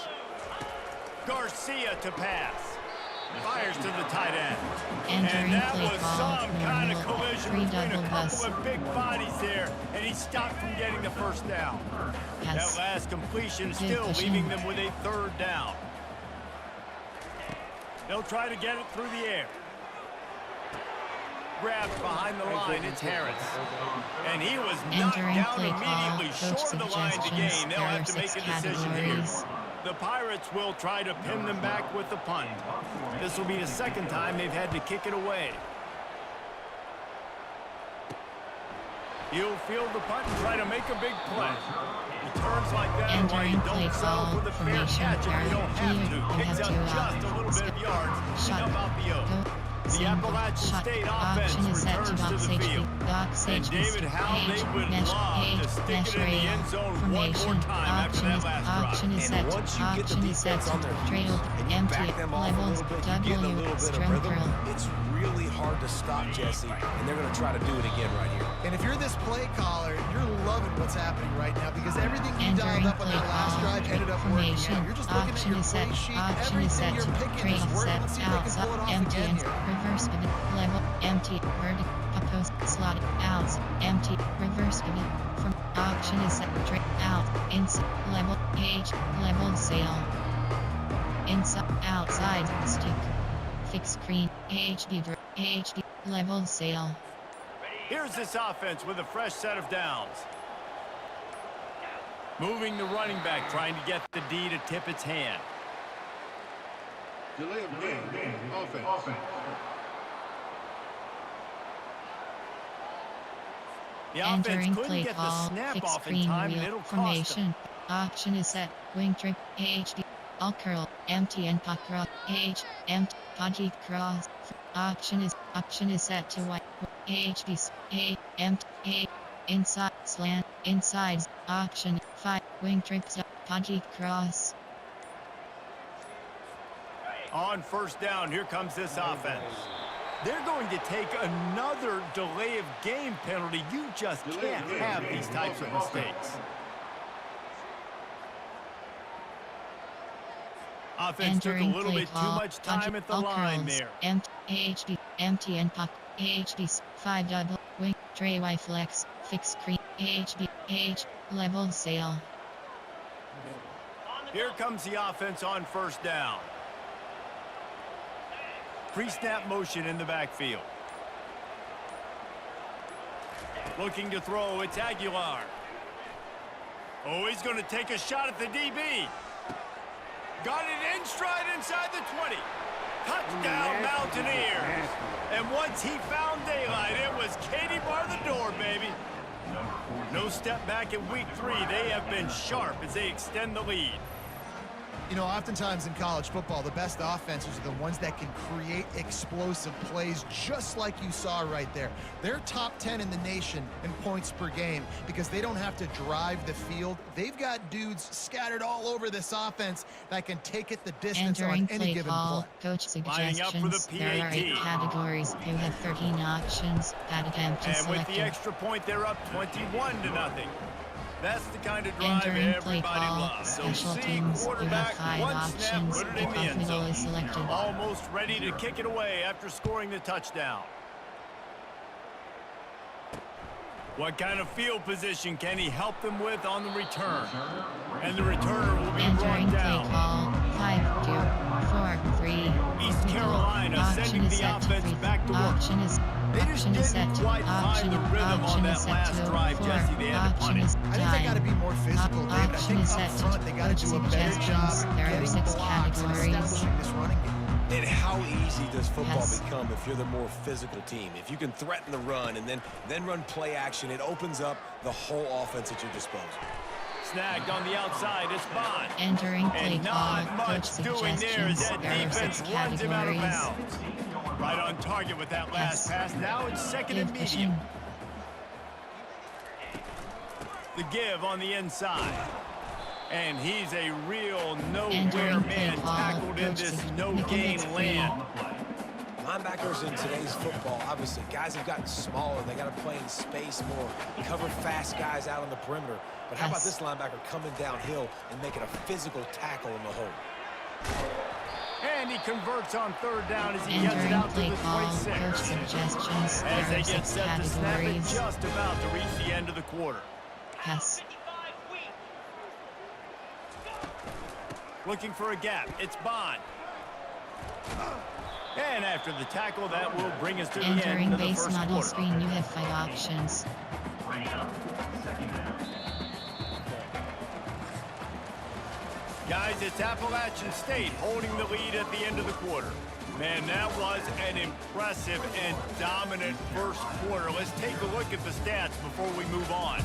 Garcia to pass. Fires to the tight end. Entering And that play was call. some kind of Normal. collision 3 between double a bus. couple of big bodies there, and he stopped from getting the first down. Yes. That last completion Good still cushion. leaving them with a 3rd down. They'll try to get it through the air. Grabbed behind the line, it's Harris. And he was knocked Entering down play call. immediately, Coach short of the line to suggestions. gain. They'll There have are to make 6 a decision here. categories. The Pirates will try to pin them back with the punt. This will be the 2nd time they've had to kick it away. He'll field the punt and try to make a big play. Returns like that are why you Entering play don't settle call. for the fair Formation. catch if you There don't are have 2. to. You Kicks have out 2 just a little bit of Skip. yards. Shot. How about the O? Go. The Appalachian State offense returns to the field. And David, how they would love to stick it in the end zone one more time after that last drive. And once you get the defense on their feet and you back them off a little bit, you get in a little bit of rhythm, it's really hard to stop, Jesse, and they're going to try to do it again right here. And if you're this play caller, you're loving what's happening right now because everything you dialed up on that last drive ended up working out. You're just looking at your play sheet, everything you're picking is working. Let's see if they can pull it off again here. Reverse pivot, level, empty, vertical, post, slot, outs, empty, reverse pivot, from option is set, straight out, inside, level, page, level sail, inside, outside, stick, fixed screen, HD, level sail. Here's this offense with a fresh set of downs. Moving the running back, trying to get the D to tip its hand. Delay of game, offense. The offense Entering couldn't play get the call, snap fixed off in screen time, and wheel it'll cost formation. them. Option is set, wing trip, HD, all curl, empty and puck cross, H, empty, podgy cross. Option is set to white, HD, A, empty, A, inside, slant, inside, option, 5, wing trips, podgy cross. On first down, here comes this offense. They're going to take another delay of game penalty. You just can't have these types of mistakes. Offense took a Entering little play bit too call, much time at the line there. Empty and puck, HB, 5 double, wing, tray Y flex, fixed screen, HB, level sail. Here comes the offense on first down. Pre-snap motion in the backfield. Looking to throw, it's Aguilar. Oh, he's going to take a shot at the DB. Got it in stride inside the 20. Touchdown, Mountaineers. And once he found daylight, it was Katie bar the door, baby. No step back in week 3. They have been sharp as they extend the lead. You know, oftentimes in college football, the best offenses are the ones that can create explosive plays just like you saw right there. They're top 10 in the nation in points per game because they don't have to drive the field. They've got dudes scattered all over this offense that can take it the distance Entering on any play given call, play. coach Lining up for the suggestions. There are 8 PAT. categories. You have 13 options. Added empty And with selected. the extra point, they're up 21-0. That's the kind of drive Entering play everybody call, loves. So special see teams. You quarterback, have 5 one snap, options. put it The in the end middle zone. is selected. Almost ready to kick it away after scoring the touchdown. What kind of field position can he help them with on the return? And the returner will be Entering brought play down. call, 5, 2, 4, 3. East Carolina Option sending is the set to offense 3. back to work. They just didn't quite find the rhythm on that last drive, Jesse. They had to punt it. I think they got to be more physical, David. I think up front they got to do a better job There are getting 6 blocks and categories. establishing this running game. And how easy does football Yes. become if you're the more physical team? If you can threaten the run and then run play action, it opens up the whole offense at your disposal. Snagged on the outside, it's Bond. Entering play And call, not much coach doing there as suggestions. that There are defense 6 runs him out of categories. bounds. Right on target with that last pass. Now it's second and Give medium. pushing. The give on the inside. And he's a real nowhere Entering man play call, tackled in coach this suggestions. no-gain land. Linebackers in today's football, obviously, guys have gotten smaller. They got to play in space more, cover fast guys out on the perimeter. But how about Yes. this linebacker coming downhill and making a physical tackle in the hole? And he converts on third down as he gets it Entering out to play the call, 26. coach suggestions. As There they are get 6 set to snap it, categories. just about to reach the end of the quarter. Pass. 55 weak. Looking for a gap. It's Bond. And after the tackle, that will bring us to the Entering end of the base first model quarter. screen, you have 5 options. Guys, it's Appalachian State holding the lead at the end of the quarter. Man, that was an impressive and dominant first quarter. Let's take a look at the stats before we move on.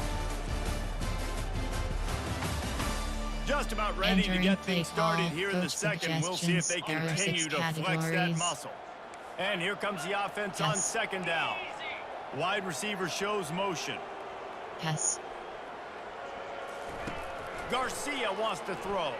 Just about ready to Entering get play things started call, here in the coach second. We'll see if they suggestions. There are continue 6 to flex that categories. muscle. And here comes the offense on Yes. second down. Wide receiver shows motion. Pass. Garcia wants to throw.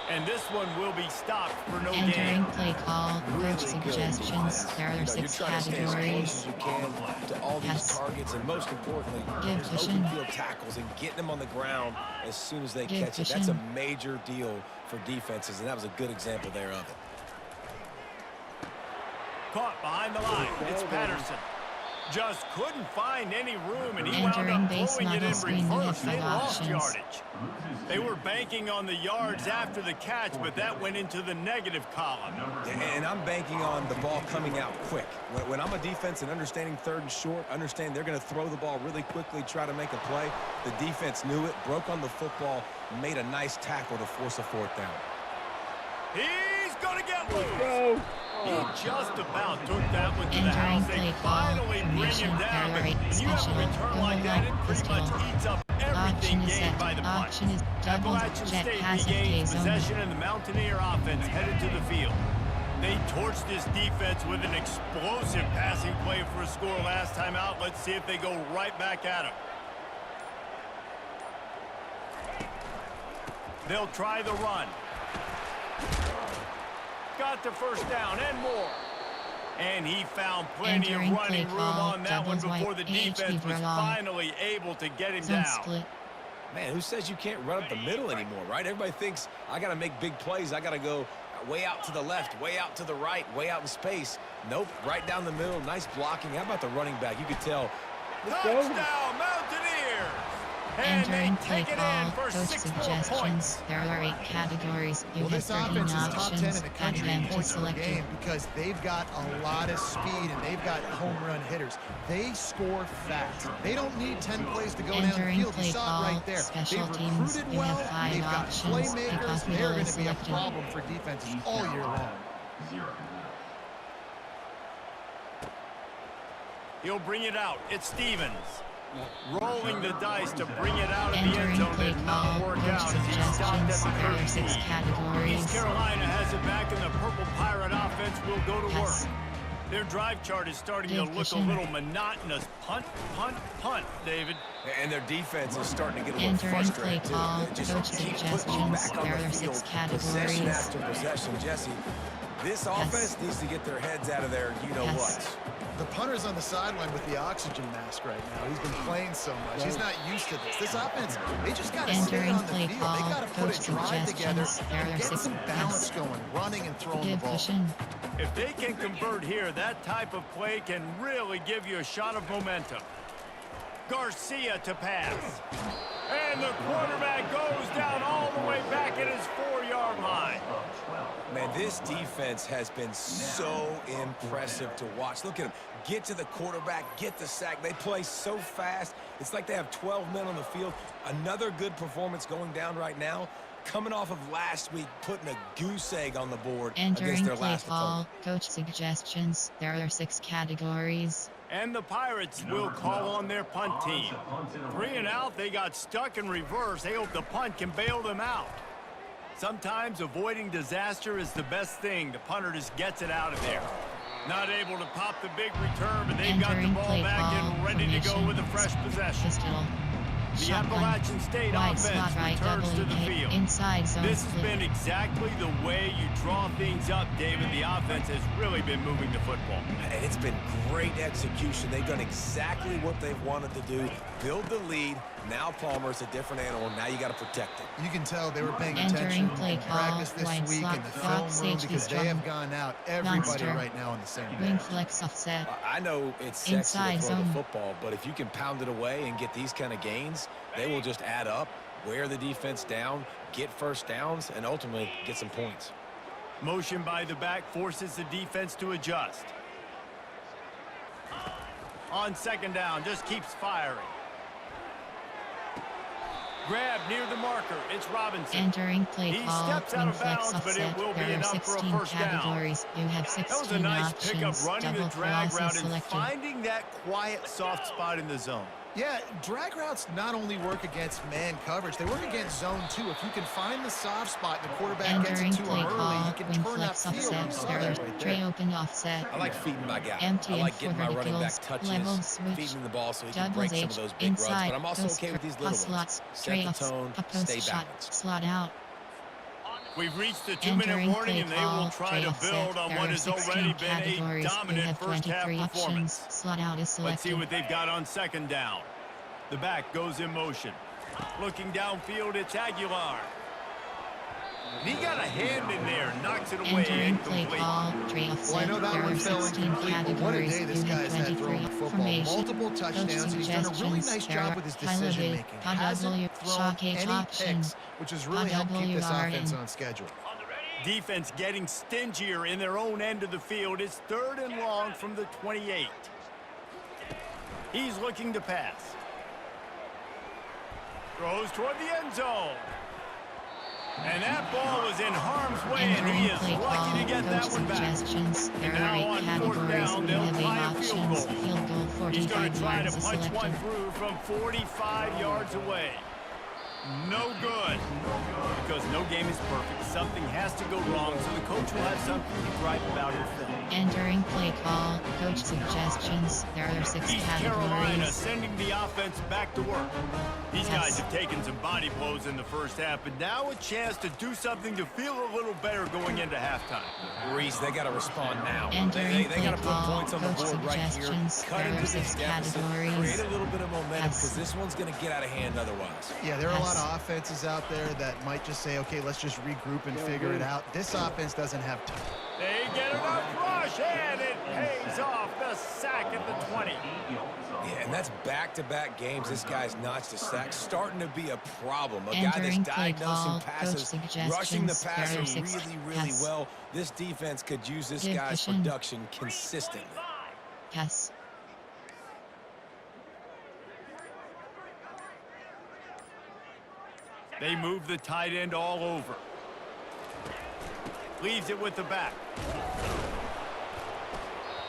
And this one will be stopped for no Entering gain. play call. Coach Really good suggestions. defense. There You are know, 6 you're trying to stay as close categories. as you can to all these Yes. targets, and most importantly, Give there's vision. open field tackles and getting them on the ground as soon as they Give catch it. That's a vision. major deal for defenses, and that was a good example there of it. Caught behind the line. It's Patterson. Just couldn't find any room, and he wound Entering up base throwing it model in screen, you have reverse. They 5 lost options. yardage. They were banking on the yards after the catch, but that went into the negative column. And I'm banking on the ball coming out quick. When I'm a defense and understanding third and short, understand they're going to throw the ball really quickly, try to make a play. The defense knew it, broke on the football, made a nice tackle to force a 4th down. He's going to get loose. Go. He just about took that one to the Entering house. They play call. finally bring him Formation. down, but Fair rate. when you have a Special. return like that, it pretty Pistol. much eats up everything Option is gained set. by the punt. Option is doubled. Appalachian Jet State passive regains K-zone. possession, and the Mountaineer offense headed to the field. They torched this defense with an explosive passing play for a score last time out. Let's see if they go right back at him. They'll try the run. Got the first down and more. And he found plenty Entering of running play room call, on that one doubles before white, the AHP defense was draw. finally able to get him Zone down. split. Man, who says you can't run up the middle anymore, right? Everybody thinks I got to make big plays. I got to go way out to the left, way out to the right, way out in space. Nope, right down the middle. Nice blocking. How about the running back? You could tell. Touchdown, Mountaineers! And they Entering play take it call. in for Coach 6 more suggestions. points. There are 8 categories. You Well, have this 13 offense is top 10 options. in the Add country them in to points per select game because they've got a lot of speed and they've got home run hitters. They score fast. They don't need 10 plays to go down the Entering field. You play saw call. it right there. Special They've teams. recruited You have well. 5 They've got options. playmakers. Because They're middle going is to be a selected. problem for defenses all year long. He'll bring it out. It's Stevens. Rolling the dice to bring it out of the end Entering zone play did not call. work Coach out as he stopped at suggestions. the There are 6 13. categories. East Carolina has it back, and the Purple Pirate offense will go to Pass. work. Their drive chart is starting to Give look a vision. little monotonous. Punt, punt, punt, David. And their defense is starting to get a little Entering frustrated, play too. call. Just Coach keep putting you suggestions. back on There the are field, 6 possession categories. after possession. Jesse, this offense needs to get their heads out of there. You know Yes. what? The punter's on the sideline with the oxygen mask right now. He's been playing so much. He's not used to this. This offense, they just got to stay Entering on the play field. call. They got to put Coach a drive together suggestions. There and are get 6 some balance pass. going, running and throwing the Give ball. vision. If they can convert here, that type of play can really give you a shot of momentum. Garcia to pass. And the quarterback goes down all the way back at his 4-yard line. Man, this defense has been so impressive to watch. Look at them. Get to the quarterback, get the sack. They play so fast. It's like they have 12 men on the field. Another good performance going down right now. Coming off of last week, putting a goose egg on the board against Entering their play last call. opponent. Coach suggestions. There are 6 categories. And the Pirates will call on their punt team. 3 and out, they got stuck in reverse. They hope the punt can bail them out. Sometimes avoiding disaster is the best thing. The punter just gets it out of there. Not able to pop the big return, but they've got the Entering ball play back call. and ready to go Formation. with a fresh possession. Pistol. The Shotgun. Appalachian State Wide offense slot right, returns to double the hit. field. Inside zone This has split. been exactly the way you draw things up, David. The offense has really been moving the football. And it's been great execution. They've done exactly what they've wanted to do. Build the lead. Now Palmer's a different animal. Now you got to protect it. You can tell they were paying Entering attention play in call, practice this wide week slot, in the box film room HV because they strong. have gone out. Everybody Monster. right now on the same Wing page. flex offset. I know it's sexy Inside to throw the zone. football, but if you can pound it away and get these kind of gains, they will just add up, wear the defense down, get first downs, and ultimately get some points. Motion by the back forces the defense to adjust. On second down, just keeps firing. Grab near the marker. It's Robinson. Entering play He call. steps out Wing of flex bounds, but it offset. will be There are enough for a 16 first down. categories. You have That was a 16 nice pickup options. running the Double drag cross route is and selected. finding that quiet, soft spot in the zone. Yeah, drag routes not only work against man coverage, they work against zone too. If you can find the soft spot and the quarterback gets Entering it to play him early, call. he can Wing turn flex upfield. You offset. saw that Barrier. right Tray there. open offset. I like feeding my guy. Empty I and like getting my for running back verticals. touches, Level switch. feeding the ball so he can Doubles break some H. of those big runs. Inside. But I'm also Ghost okay with these little cross ones. slots. Set Tray the offs. tone, A post stay shot. balanced. Slot out. We've reached the 2-minute Entering warning, play and they call. will try Tray to offset. build on There what are has 16 already been a categories. You dominant have first half 23 performance. options. Slot out is Let's see selected. what they've got on second down. The back goes in motion. Looking downfield, it's Aguilar. And he got a hand in there, knocks it away, Entering play incomplete. call. Tray offset. Well, I know that There one are fell 16 incomplete, but what a categories. day this You have guy's had 23 throwing the football. formation. Multiple Coach touchdowns, and he's done a really suggestions. nice There job are with his piloted. decision-making. Hasn't thrown Shock H any option. picks, which has really helped keep this RWRN. offense on schedule. Defense getting stingier in their own end of the field. It's 3rd and long from the 28. He's looking to pass. Throws toward the end zone. And that ball was in harm's way, and he Entering is play lucky call. to get that Coach one back. suggestions. There And now are 8 on 4th categories. down, You they'll have 8 try a field options. goal. Field goal He's going 45 to try to yards is punch selected. one through from 45 yards away. No good. Because no game is perfect. Something has to go wrong, so the coach will have something to gripe about in film. Entering play call. Coach suggestions. There are 6 East Carolina categories. sending the offense back to work. These guys have taken some body blows in the first half, but now a chance to do something to feel a little better going into halftime. Reese, they got to respond now. Entering They play got to put call. points on the Coach board right here. suggestions. Cut There into are this 6 deficit. categories. Create a little bit of momentum Yes. because this one's going to get out of hand otherwise. Yeah, there are a lot Yes. of offenses out there that might just say, okay, let's just regroup and figure it out. This offense doesn't have time. They get enough rush, and it pays off. The sack at the 20. Yeah, and that's back-to-back games. This guy's notched a sack, starting to be a problem. A guy that's Entering play diagnosing call. passes, Coach rushing the suggestions. passer There are 6 really Yes. well. This defense could use this Good guy's cushion. production consistently. Yes. They move the tight end all over. Leaves it with the back.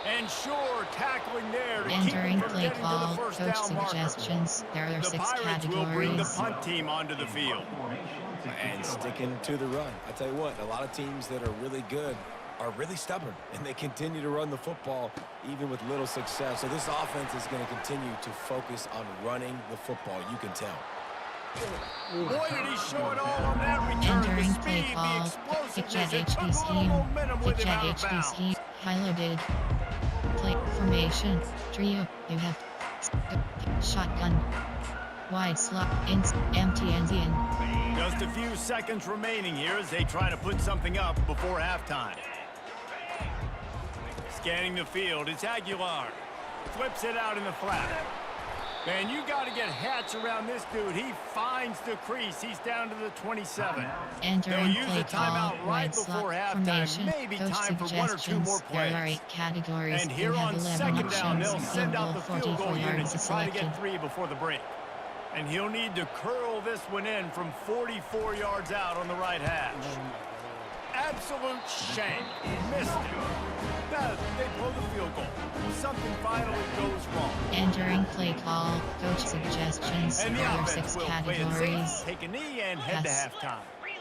And sure, tackling there to keep Entering him from play getting to the call. first Coach down marker. suggestions. There are The 6 Pirates will bring the categories. punt team onto the field. And sticking to the run. I tell you what, a lot of teams that are really good are really stubborn, and they continue to run the football even with little success. So this offense is going to continue to focus on running the football. You can tell. Boy, did he show it all on that return. The Entering play speed, the call. explosiveness, Jet it took HD a little scheme. momentum with him Jet out of HD bounds. scheme. Highlighted. Play formation. Trio. You have shotgun. Wide slot. Empty ends in. Just a few seconds remaining here as they try to put something up before halftime. Scanning the field, it's Aguilar. Flips it out in the flat. Man, you got to get hats around this dude. He finds the crease. He's down to the 27. They'll Entering use play a timeout call. right Wide before slot halftime. formation. Maybe Coach time for 1 or 2 more suggestions. There are plays. 8 categories. And You here have on 11 second down, options. they'll send Field out goal the field goal 44 unit yards to is try to selected. get 3 before the break. And he'll need to curl this one in from 44 yards out on the right hash. Absolute shame. Missed it. No, they blow the field goal. Something finally goes wrong. Entering play call. Coach suggestions. And the There are offense 6 will play it categories. safe, take a knee, and head Yes. to halftime. Reload.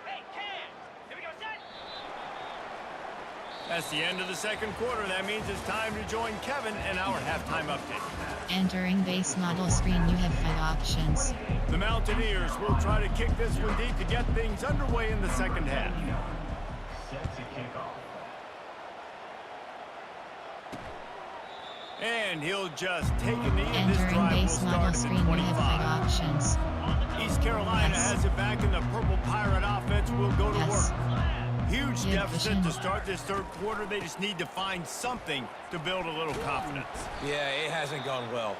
Hey, Cam. Here we go, set. That's the end of the second quarter. That means it's time to join Kevin and our halftime update. Entering base model screen. You have 5 options. The Mountaineers will try to kick this one deep to get things underway in the second half. And he'll just take a knee, and this Entering drive will base model start at the screen. You have 5 25. options. East Carolina Yes. has it back, and the Purple Pirate offense will go to Yes. work. Huge Good deficit vision. to start this third quarter. They just need to find something to build a little confidence. Yeah, it hasn't gone well.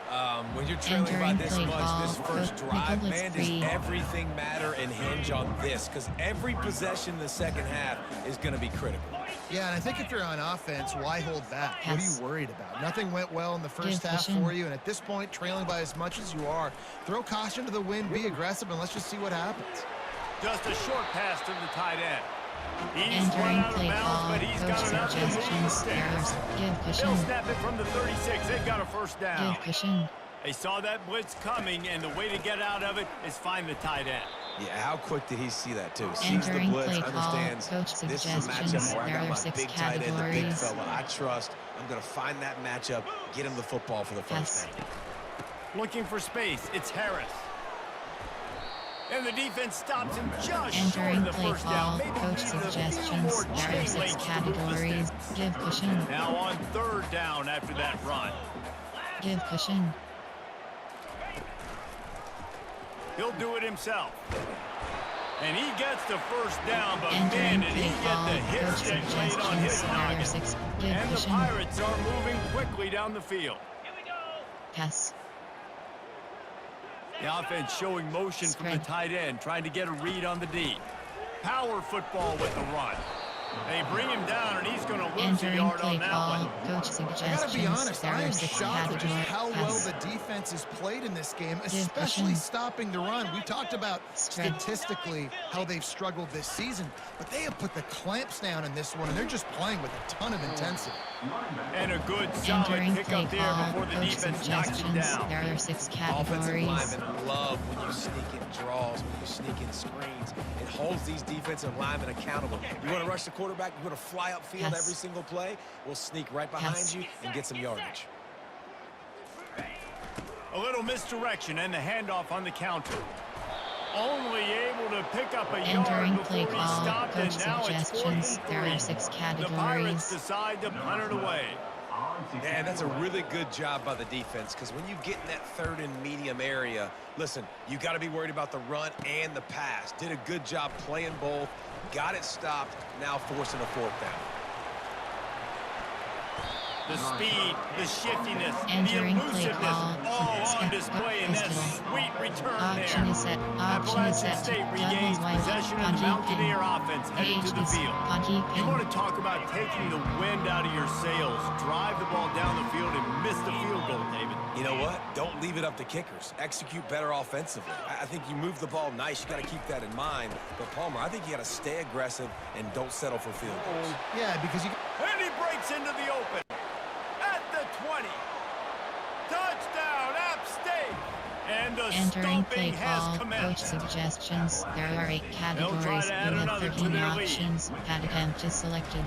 When you're trailing by Entering this play much, call. this first Go- drive, Nicholas man, does Free. everything matter and hinge on this? Because every possession in the second half is going to be critical. Yeah, and I think if you're on offense, why hold back? What are Yes. you worried about? Nothing went well in the first Good half vision. for you, and at this point, trailing by as much as you are, throw caution to the wind, be aggressive, and let's just see what happens. Just a short pass to the tight end. He's run Entering out of play bounds, call. but he's got Coach enough to move the suggestions. sticks. Errors. Give They'll cushion. snap it from the 36. They've got a first down. Give cushion. They saw that blitz coming, and the way to get out of it is find the tight end. Yeah, how quick did he see that, too? Sees the Entering blitz, play call, understands coach this is a suggestions. matchup where I There got are my 6 big tight end, the big categories. fella. I trust. I'm going to find that matchup, get him the football for the Yes. first down. Looking for space, it's Harris. And the defense stops him just short Entering of the play first call, down. Maybe coach needed a few suggestions. more There are chain 6 links to move the categories. sticks. Give cushion. Now on third down after that run. Give cushion. He'll do it himself. And he gets the first down, but Entering man, did he play get call, the hit coach stick laid on his suggestions. There are noggin. 6. Give And the cushion. Pirates are moving quickly down the field. Here we go. Pass. The offense showing motion from the Spread. tight end, trying to get a read on the D. Power football with the run. They bring him down, and he's going to lose a Entering yard play on that call, one. coach I suggestions. gotta be honest, There I are am 6 shocked at just categories. how well Pass. the defense has played in this game, Give especially cushion. stopping the run. We talked about Spread. statistically how they've struggled this season, but they have put the clamps down in this one, and they're just playing with a ton of intensity. And a good, solid Entering play pickup there call, before the coach defense knocks him suggestions. down. There are 6 Offensive categories. linemen love when you sneak in draws, when you sneak in screens. It holds these defensive linemen accountable. You want to rush the quarterback, you want to fly upfield Yes. every single play, we'll sneak right behind Yes. you and get some yardage. A little misdirection and the handoff on the counter. Only able to pick up a yard Entering before play he call, stopped, and coach now it's 4th and suggestions. There are 3. 6 The Pirates categories. decide to punt it away. Man, that's a really good job by the defense, because when you get in that third and medium area, listen, you got to be worried about the run and the pass. Did a good job playing both, got it stopped, now forcing a 4th down. The speed, the shiftiness, Entering the play elusiveness, call, all on step, display in that pistol. sweet return Option there. is set. Option is Appalachian set. State Doubles regains wide. possession of the Pucky Mountaineer pin. offense heading to the Page field. Pucky You pin. want to talk about taking the wind out of your sails. Drive the ball down the field and miss the field goal, David. You know what? Don't leave it up to kickers. Execute better offensively. I think you move the ball nice. You got to keep that in mind. But, Palmer, I think you got to stay aggressive and don't settle for field goals. Yeah, because you And he breaks into the open. At the 20. Touchdown, AppState. And the Entering play stomping has call, coach commenced. suggestions. There are 8 try categories. to You add have another to 13 their lead. options. Pad attempt is selected.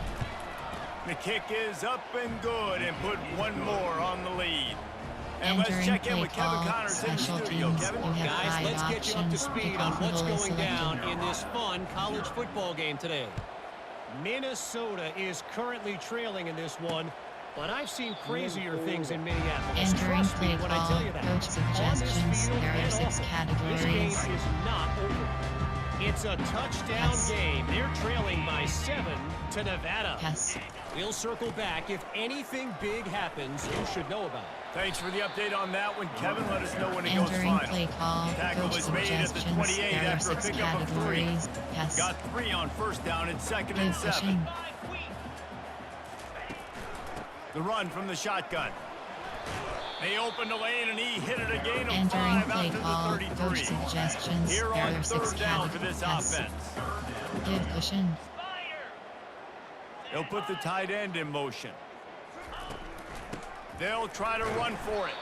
The kick is up and good, and put one more on the lead. And let's Entering check in play with Kevin call, Connors in the special studio. teams. Kevin? You have Guys, 5 let's get you up to options. speed Kickoff on what's middle is going down selected. in this fun college football game today. Minnesota is currently trailing in this one, but I've seen crazier things in Minneapolis. Entering Trust me play when I tell you call, that. coach suggestions. On this field There are and 6 off it, categories. This game is not over. It's a touchdown Yes. game. They're trailing by 7 to Nevada. Yes. We'll circle back. If anything big happens, you should know about it. Thanks for the update on that one, Kevin. Let us know when it goes Entering final. play call, Tackle coach was made at the suggestions. 28 There are after a 6 pickup of 3. categories. Yes. Got 3 on first down and 2nd Give and 7. cushion. The run from the shotgun. They opened the lane, and he hit it again of Entering 5 play out to call, the coach 33. suggestions. Here There on are 6 third down for categories. this Yes. offense. Give cushion. They'll put the tight end in motion. They'll try to run for it.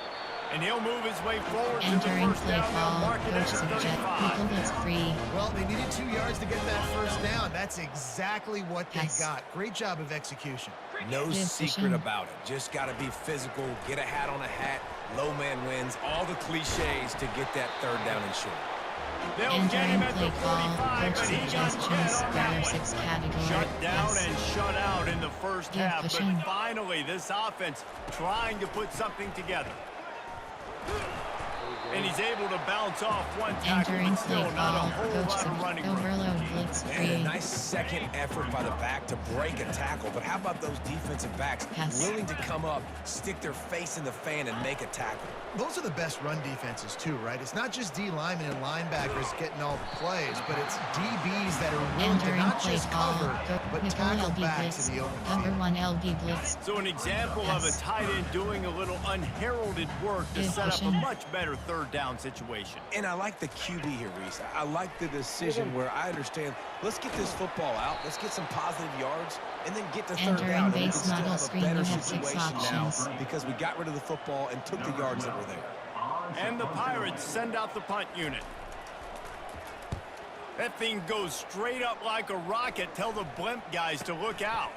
And he'll move his way forward to the Entering first play down. They'll call, mark it coach at the suggestions. 35. People that's free. well, they needed 2 yards to get that first down. That's exactly what they Yes. got. Great job of execution. No Give secret cushion. about it. Just got to be physical, get a hat on a hat, low man wins, all the cliches to get that third down and short. They'll get Entering him at play the call, 45, coach but he got 10 suggestions. on There that are one. 6 categories. Shut down Yes. and shut out in the first Give half. cushion. But finally, this offense trying to put something together. And he's able to bounce off one tackle, Entering but still play not a call, whole coach lot of running room. overload blitz Man, a free. nice second effort by the back to break a tackle. But how about those defensive backs Yes. willing to come up, stick their face in the fan, and make a tackle? Those are the best run defenses too, right? It's not just D linemen and linebackers getting all the plays, but it's DBs that are willing to Entering not play just call, cover, but Nicole tackle LB backs blitz. in the open Number field. 1 LB blitz. So an example of a Yes. tight end doing a little unheralded work to Give set up a cushion. much better third down situation. And I like the QB here, Reese. I like the decision where I understand, let's get this football out, let's get some positive yards, and then get to third Entering down. And we can base still model have a screen, better you have 6 situation now options. because we got rid of the football and took the yards that were there. And the Pirates send out the punt unit. That thing goes straight up like a rocket. Tell the blimp guys to look out.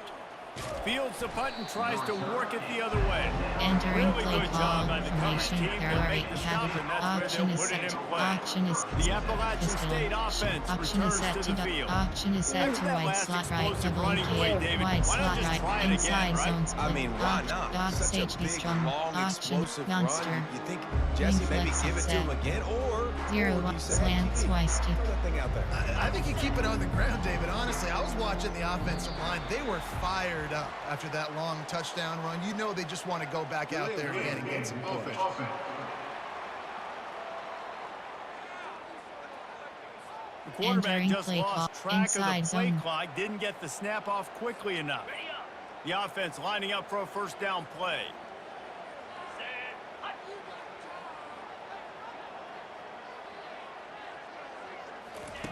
Fields the punt and tries to work it the other way. Entering Really play good call job by the coverage information. team There to are make 8 the stop, categories. and that's Option where is they'll put it set. in play. Option is The Appalachian State offense Option is returns set to to the field. option is set Look to at that wide last slot right, explosive double running play, David. wide Why not slot just right, try it inside again, right? zone split. I mean, why not? Such a Stage big, strong. long, Option, explosive monster. run. You think Jesse maybe Flex give it to him set. again, or 0 do you say, slant hey, twice kick. throw that thing out there? I think you keep it on the ground, David. Honestly, I was watching the offensive line. They were fired up after that long touchdown run. You know they just want to go back out there again and get some push. The quarterback Entering just play lost call, track of the inside play zone. clock, didn't get the snap off quickly enough. The offense lining up for a first down play.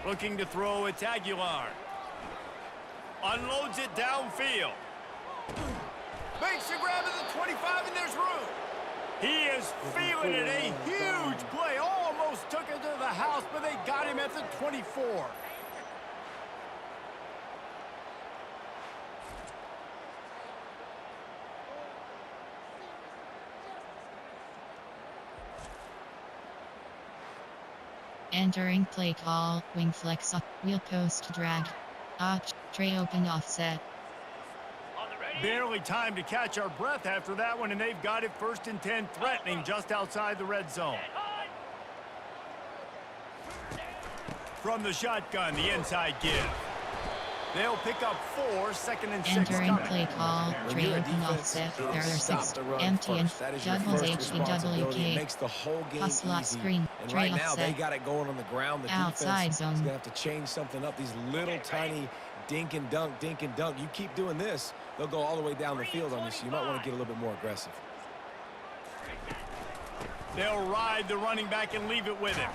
Looking to throw, it's Aguilar. Unloads it downfield. Makes the grab at the 25, and there's room. He is feeling it. A huge play. Almost took it to the house, but they got him at the 24. Entering play call, wing flex up, wheel post drag. Tray open offset. Barely time to catch our breath after that one, and they've got it 1st and 10, threatening just outside the red zone. From the shotgun, the inside give. They'll pick up 4, 2nd and 6 Entering coming. play call, When tray you're a open defense, offset. you There are stop 6 the run empty and first. That is your doubles first responsibility. It HDWK. makes the whole game Pass lot easy. screen, And tray right now, they offset. got it going on the ground. The Outside defense zone. is going to have to change something up. These little tiny dink and dunk, dink and dunk. You keep doing this, they'll go all the way down the field on you, so you might want to get a little bit more aggressive. They'll ride the running back and leave it with him.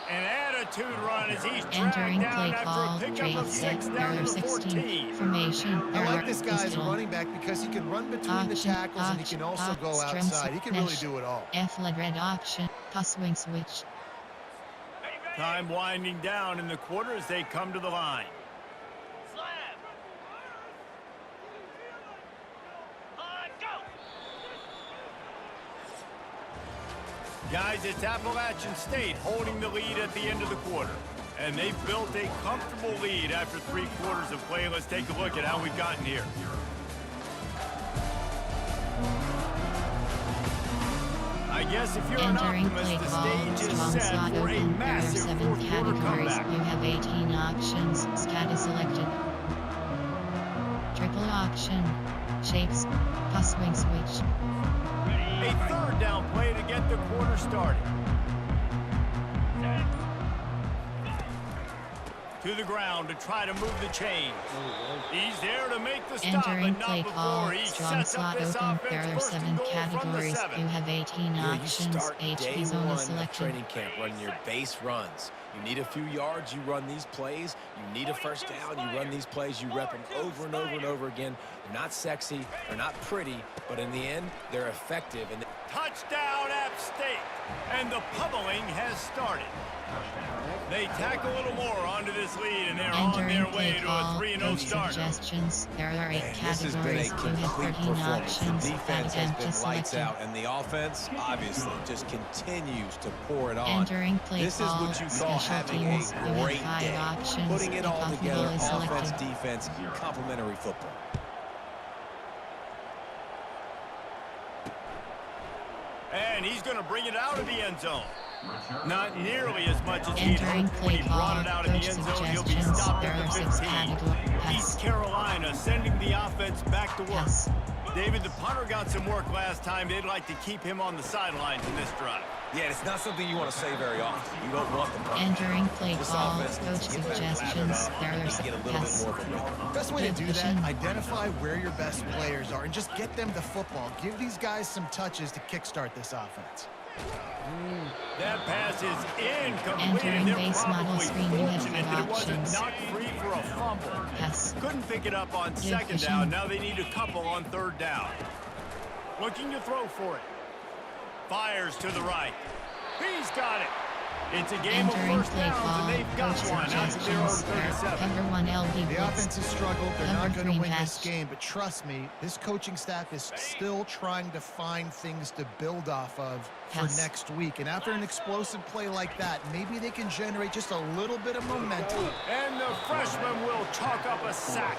An attitude run as he's Entering dragged play down call, after a tray pickup of offset. 6 There down are to the 16. 14. Formation. There I are like this guy as a pistol. running back because he can run between the Option, tackles and he can also go option, outside. He can really mesh. do it all. F-led red option. Pass wing switch. Time winding down in the quarter as they come to the line. Guys, it's Appalachian State holding the lead at the end of the quarter. And they've built a comfortable lead after 3 quarters of play. Let's take a look at how we've gotten here. I guess if you're an Entering play optimist, the call, stage is strong set slot for a open. There are massive 7 fourth quarter categories. comeback. You have 18 options. Scat is selected. Triple option. Shapes. Pass wing switch. A 3rd down play to get the quarter started. To the ground to try to move the chains. He's there to make the stop, Entering but play not call, before he strong sets up slot this open. offense. There are 1st 7 and goal from the categories. 7. You have 18 You options. start day HD zone one is of selected. training camp running your base runs. You need a few yards, you run these plays. You need a first down, you run these plays. You rep them over and over and over again. They're not sexy, they're not pretty, but in the end, they're effective. And Touchdown, AppState. And the pummeling has started. They tack a little more onto this lead, and they're on Entering their way play to a call, 3-0 coach start. suggestions. There are 8 this has been a categories. You have complete 13 performance. The options. defense Add has empty been lights selected. out, and the offense, obviously, just continues to pour it on. Entering play This is call, what you call special having teams. a You have great 5 day. options. Putting it The all comfortable together, is offense, selected. defense, complementary football. And he's going to bring it out of the end zone. Not nearly as much as he'd Entering hoped when he play brought call, it out of the coach end zone. He'll be suggestions. stopped There at are the 6 15. categories. East Carolina sending the offense back to work. Pass. David, the punter got some work last time. They'd like to keep him on the sidelines in this drive. Yeah, it's not something you want to say very often. You don't want the punt. Entering play This call, offense coach needs to get better suggestions. ladder. There They are need to get a little bit pass. more of a rhythm. Best way to do that, Position. identify where your best players are and just get them the football. Give these guys some touches to kickstart this offense. That pass is incomplete, Entering and they're base model probably screen, you have fortunate 5 that it wasn't options. knocked free for a fumble. Pass. Couldn't pick it up on Good 2nd vision. down. Now they need a couple on 3rd down. Looking to throw for it. Fires to the right. He's got it. It's a game of Entering first play downs, call. and they've got Coach one out to their own suggestions. 37. Cover 1 LB The blitz. offense has struggled. They're not Cover going to 3 win this match. game, but trust me, this coaching staff is still trying to find things to build off of for Yes. next week. And after an explosive play like that, maybe they can generate just a little bit of momentum. And the freshman will chalk up a sack.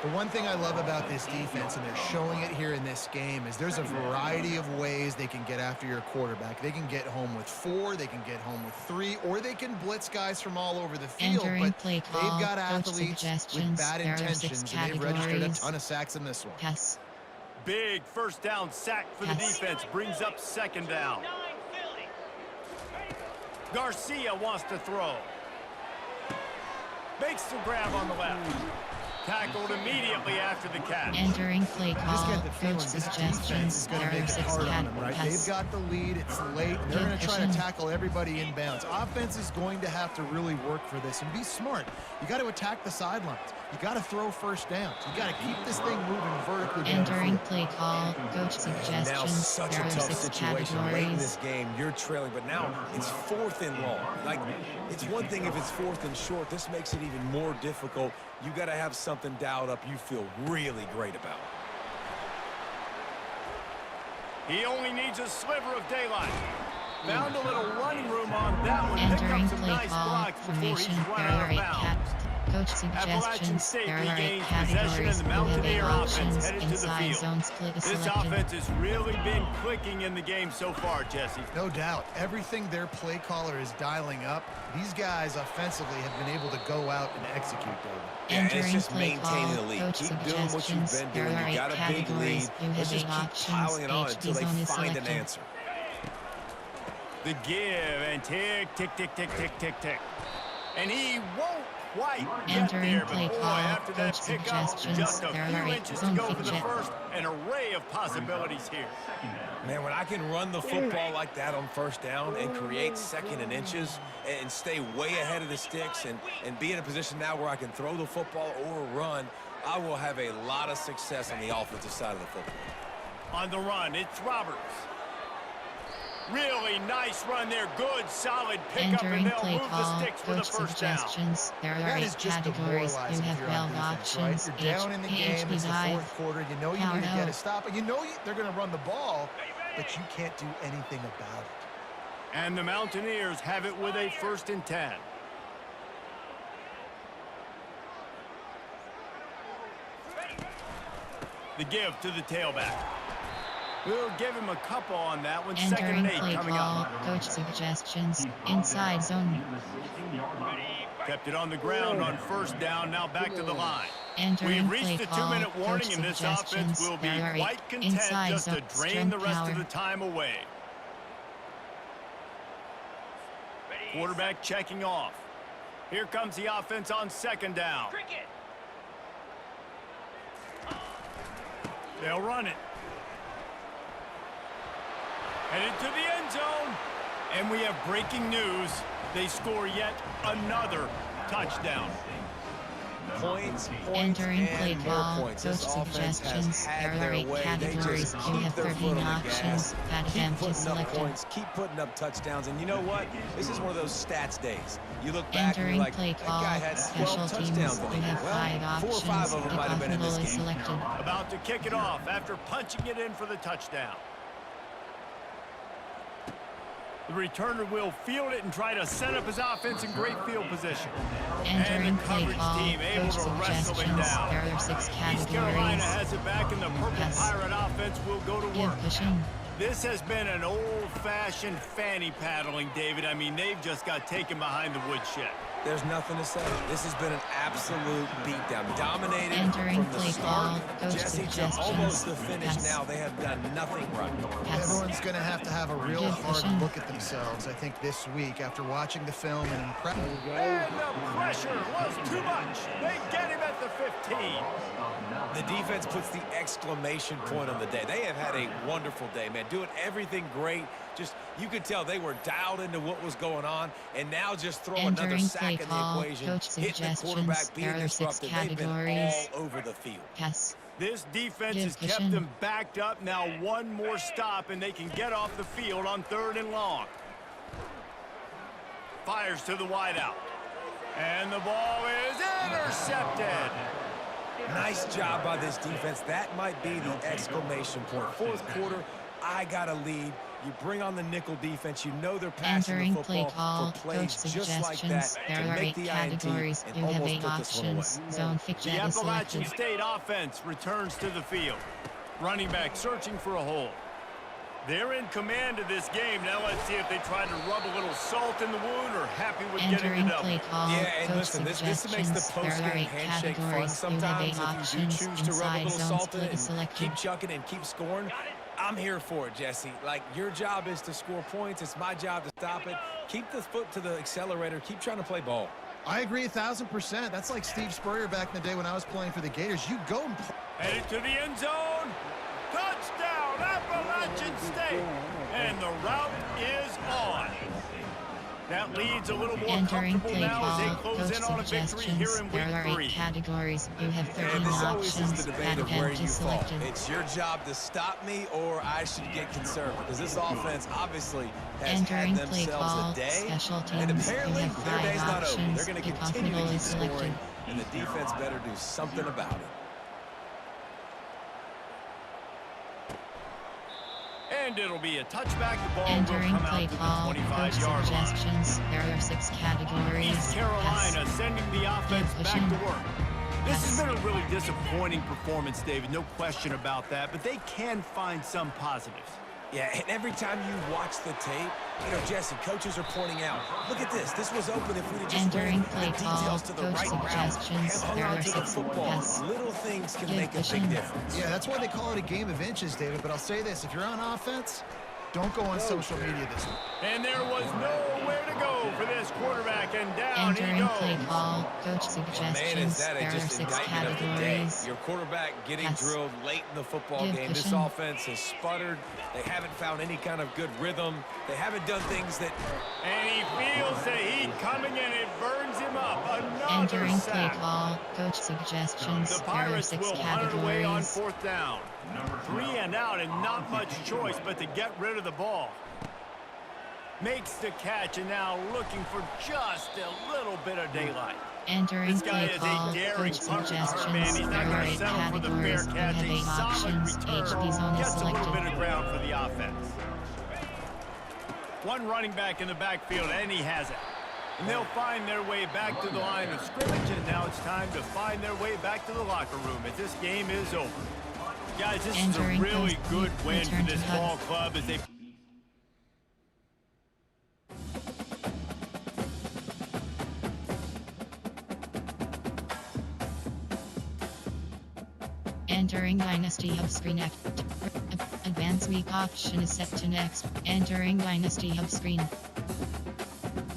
The one thing I love about this defense, and they're showing it here in this game, is there's a variety of ways they can get after your quarterback. They can get home with 4, they can get home with 3, or they can blitz guys from all over the field. Entering But play they've call. got Coach athletes with suggestions. bad There are 6 intentions, and they've registered a categories. ton of sacks in this one. Pass. Big first down sack for the Pass. defense. Brings up second down. 9 Philly. Garcia wants to throw. Makes the grab on the left. Tackled immediately after the catch. Entering play I just call. get the feeling Coach this defense suggestions. is going There to are make it 6 hard on them, right? pass. They've got the lead. It's late. And they're going to try to Good tackle everybody inbounds. Offense is going to have to really work for this and be smart. You got to attack the sidelines. You got to throw first downs. You got to keep this thing moving vertically down the Entering field. play call. Coach Now suggestions. such There a are tough 6 situation late in this categories. game. You're trailing, but now it's 4th and long. Like, it's one thing if it's 4th and short. This makes it even more difficult. You got to have something dialed up you feel really great about. He only needs a sliver of daylight. Found a little running room on that one. Picked Entering up some play nice call. blocks before he's Formation. run There out are of 8 bounds. Coach Appalachian suggestions. State There are 8 regains possession, and categories. the You have 8 Mountaineer offense options. headed to the Inside field. zone split is This selected. offense has really been clicking in the game so far, Jesse. No doubt. Everything their play caller is dialing up, these guys offensively have been able to go out and execute, David. Yeah, and it's Entering just play maintaining call. the lead. Coach Keep doing what you've suggestions. been There doing. are You 8 got a big lead. categories. You have Let's 8 just keep options. piling it on HD until they zone is find an selected. answer. The give and tick, tick, tick, tick, tick, tick, tick. And he won't quite get Entering there, but play boy, call. after that Coach pickup, suggestions. just a There few are 8 inches to zone go for the fidget. first. An array of possibilities here. Man, when I can run the football like that on first down and create second and inches and stay way ahead of the sticks and be in a position now where I can throw the football or run, I will have a lot of success on the offensive side of the football. On the run, it's Roberts. Really nice run there. Good, solid pickup, Entering and they'll play move the call. sticks for the Coach first down. suggestions. There are That 8 is just categories. You demoralizing have if you're on 12 defense, options. right? You're down in the game. It's the dive. fourth quarter. You know you Power need to get a out. stop, and you know they're going to run the ball, but you can't do anything about it. And the Mountaineers have it with a 1st and 10. The give to the tailback. We'll give him a couple on that one. 2nd Entering and 8 play coming call. up. Coach suggestions. Inside zone. Kept it on the ground on 1st down. Now back to the line. Entering We've play reached the call. 2-minute warning, Coach and this offense suggestions. will be There are 8 quite content inside just to zone. drain the Strength rest power. of the time away. Quarterback checking off. Here comes the offense on 2nd down. Cricket. They'll run it. Headed to the end zone. And we have breaking news. They score yet another touchdown. Points, Entering play and more call. points. Coach This offense suggestions. has had There are their 8 way. They categories. just You keep have their 13 foot on the options. gas. Bad Keep empty putting up selected. points. Keep putting up touchdowns. And you know what? This is one of those stats days. You look back and Entering you're like, play that call. guy had 12 Special teams. touchdowns in the You game. have 5 Well, 4 or options. 5 of them might have Kickoff been in middle this is game. selected. About to kick it off after punching it in for the touchdown. The returner will field it and try to set up his offense in great field position. Entering And the play coverage call. team able Coach to wrestle it suggestions. down. There are 6 East Carolina categories. has it back, and the Purple Yes. Pirate offense will go to Give work. pushing. This has been an old-fashioned fanny paddling, David. I mean, they've just got taken behind the woodshed. There's nothing to say. This has been an absolute beatdown. Dominated Entering from the play start. call. Coach Jesse, to suggestions. almost the finish Pass. now. They have done nothing right. Pass. Everyone's going to have a real Good hard vision. look at themselves, I think, this week after watching the film and impressed. And the pressure was too much. They get him at the 15. The defense puts the exclamation point on the day. They have had a wonderful day, man. Doing everything great. Just, you could tell they were dialed into what was going on, and now just throw another Entering sack play in the call. equation, Coach hitting the suggestions. quarterback, being There are 6 disruptive. They've been categories. all over the field. Pass. This defense Good has kept vision. them backed up. Now one more stop, and they can get off the field on 3rd and long. fires to the wideout. And the ball is intercepted. Nice job by this defense. That might be the exclamation point. Fourth quarter, I got a lead. You bring on the nickel defense. You know they're passing Entering the play football call, for plays coach just like suggestions. that There to are make 8 the INT categories. and You have almost 8 put this one away. options. Zone The fixture is Appalachian selected. State offense returns to the field. Running back searching for a hole. They're in command of this game. Now let's see if they try to rub a little salt in the wound or happy with getting Entering the double. play call, Yeah, and coach listen, this makes the suggestions. There are post-game 8 handshake fun categories. You have sometimes 8 if you do options. choose to rub a Inside little zone salt in split it is and selected. keep chucking and keep scoring. I'm here for it, Jesse. Like, your job is to score points. It's my job to stop it. Keep the foot to the accelerator. Keep trying to play ball. I agree 1,000%. That's like Steve Spurrier back in the day when I was playing for the Gators. You go and play. Headed to the end zone. Touchdown, Appalachian State. And the route is on. That leads a little more Entering comfortable play now as they call, close in coach on a victory here suggestions. in There week are 3. 8 categories. You have 13 And this always is options. the debate of Patent where you is fall. selected. It's your job to stop me or I should get conservative. Because this offense obviously has Entering had play themselves call, a day. special And teams. You apparently have their 5 day's not over. options. They're going to Be continue to comfortable keep is selected. scoring. And the defense better do something about it. And it'll be a touchback. The ball will Entering come play out to the call, coach 25-yard line. suggestions. There are 6 categories. East Carolina Pass. sending the offense back pushing. to work. This has Pass. been a really disappointing performance, David. No question about that. But they can find some positives. Yeah, and every time you watch the tape, you know, Jesse, coaches are pointing out, look at this. This was open if we'd have just Entering ran play the details call, to the coach right route suggestions. and hung There on are to the 6 football. pass. Little things can Give make a pushing. big difference. Yeah, that's why they call it a game of inches, David. But I'll say this. If you're on offense, don't go on social media this week. And there was nowhere to go for this quarterback, and down he Entering play goes. call, coach Man, is suggestions. that There are just 6 indictment of the day? categories. Your quarterback getting Pass. drilled late in the football Give game. This pushing. offense has sputtered. They haven't found any kind of good rhythm. They haven't done things that... And he feels the heat coming, and it burns him up. Another Entering play sack. call, coach suggestions. The There are Pirates 6 will hunt it away on categories. 4th down. 3 and out, and not much choice but to get rid of the ball. Makes the catch, and now looking for just a little bit of daylight. Entering This guy play is call, a daring coach punt return, man. suggestions. He's There not are going to 8 settle for the fair categories. You catch. have A 8 solid options. return HP zone is gets a little bit selected. of ground for the offense. One running back in the backfield, and he has it. And they'll find their way back to the line of scrimmage, and now it's time to find their way back to the locker room as this game is over. Guys, this is a Entering really post, good win return for to this huddle. ball club as they... Entering Dynasty Hub screen active. Advanced week option is set to next. Entering Dynasty Hub screen.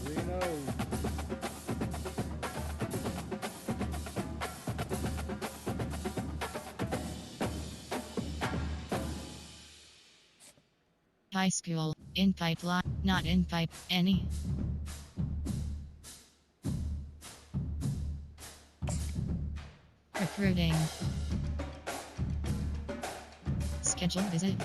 Reno. High school, in pipeline, not in pipe, any. Recruiting. Schedule visit.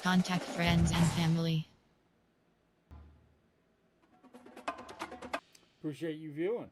Contact friends and family. Appreciate you viewing.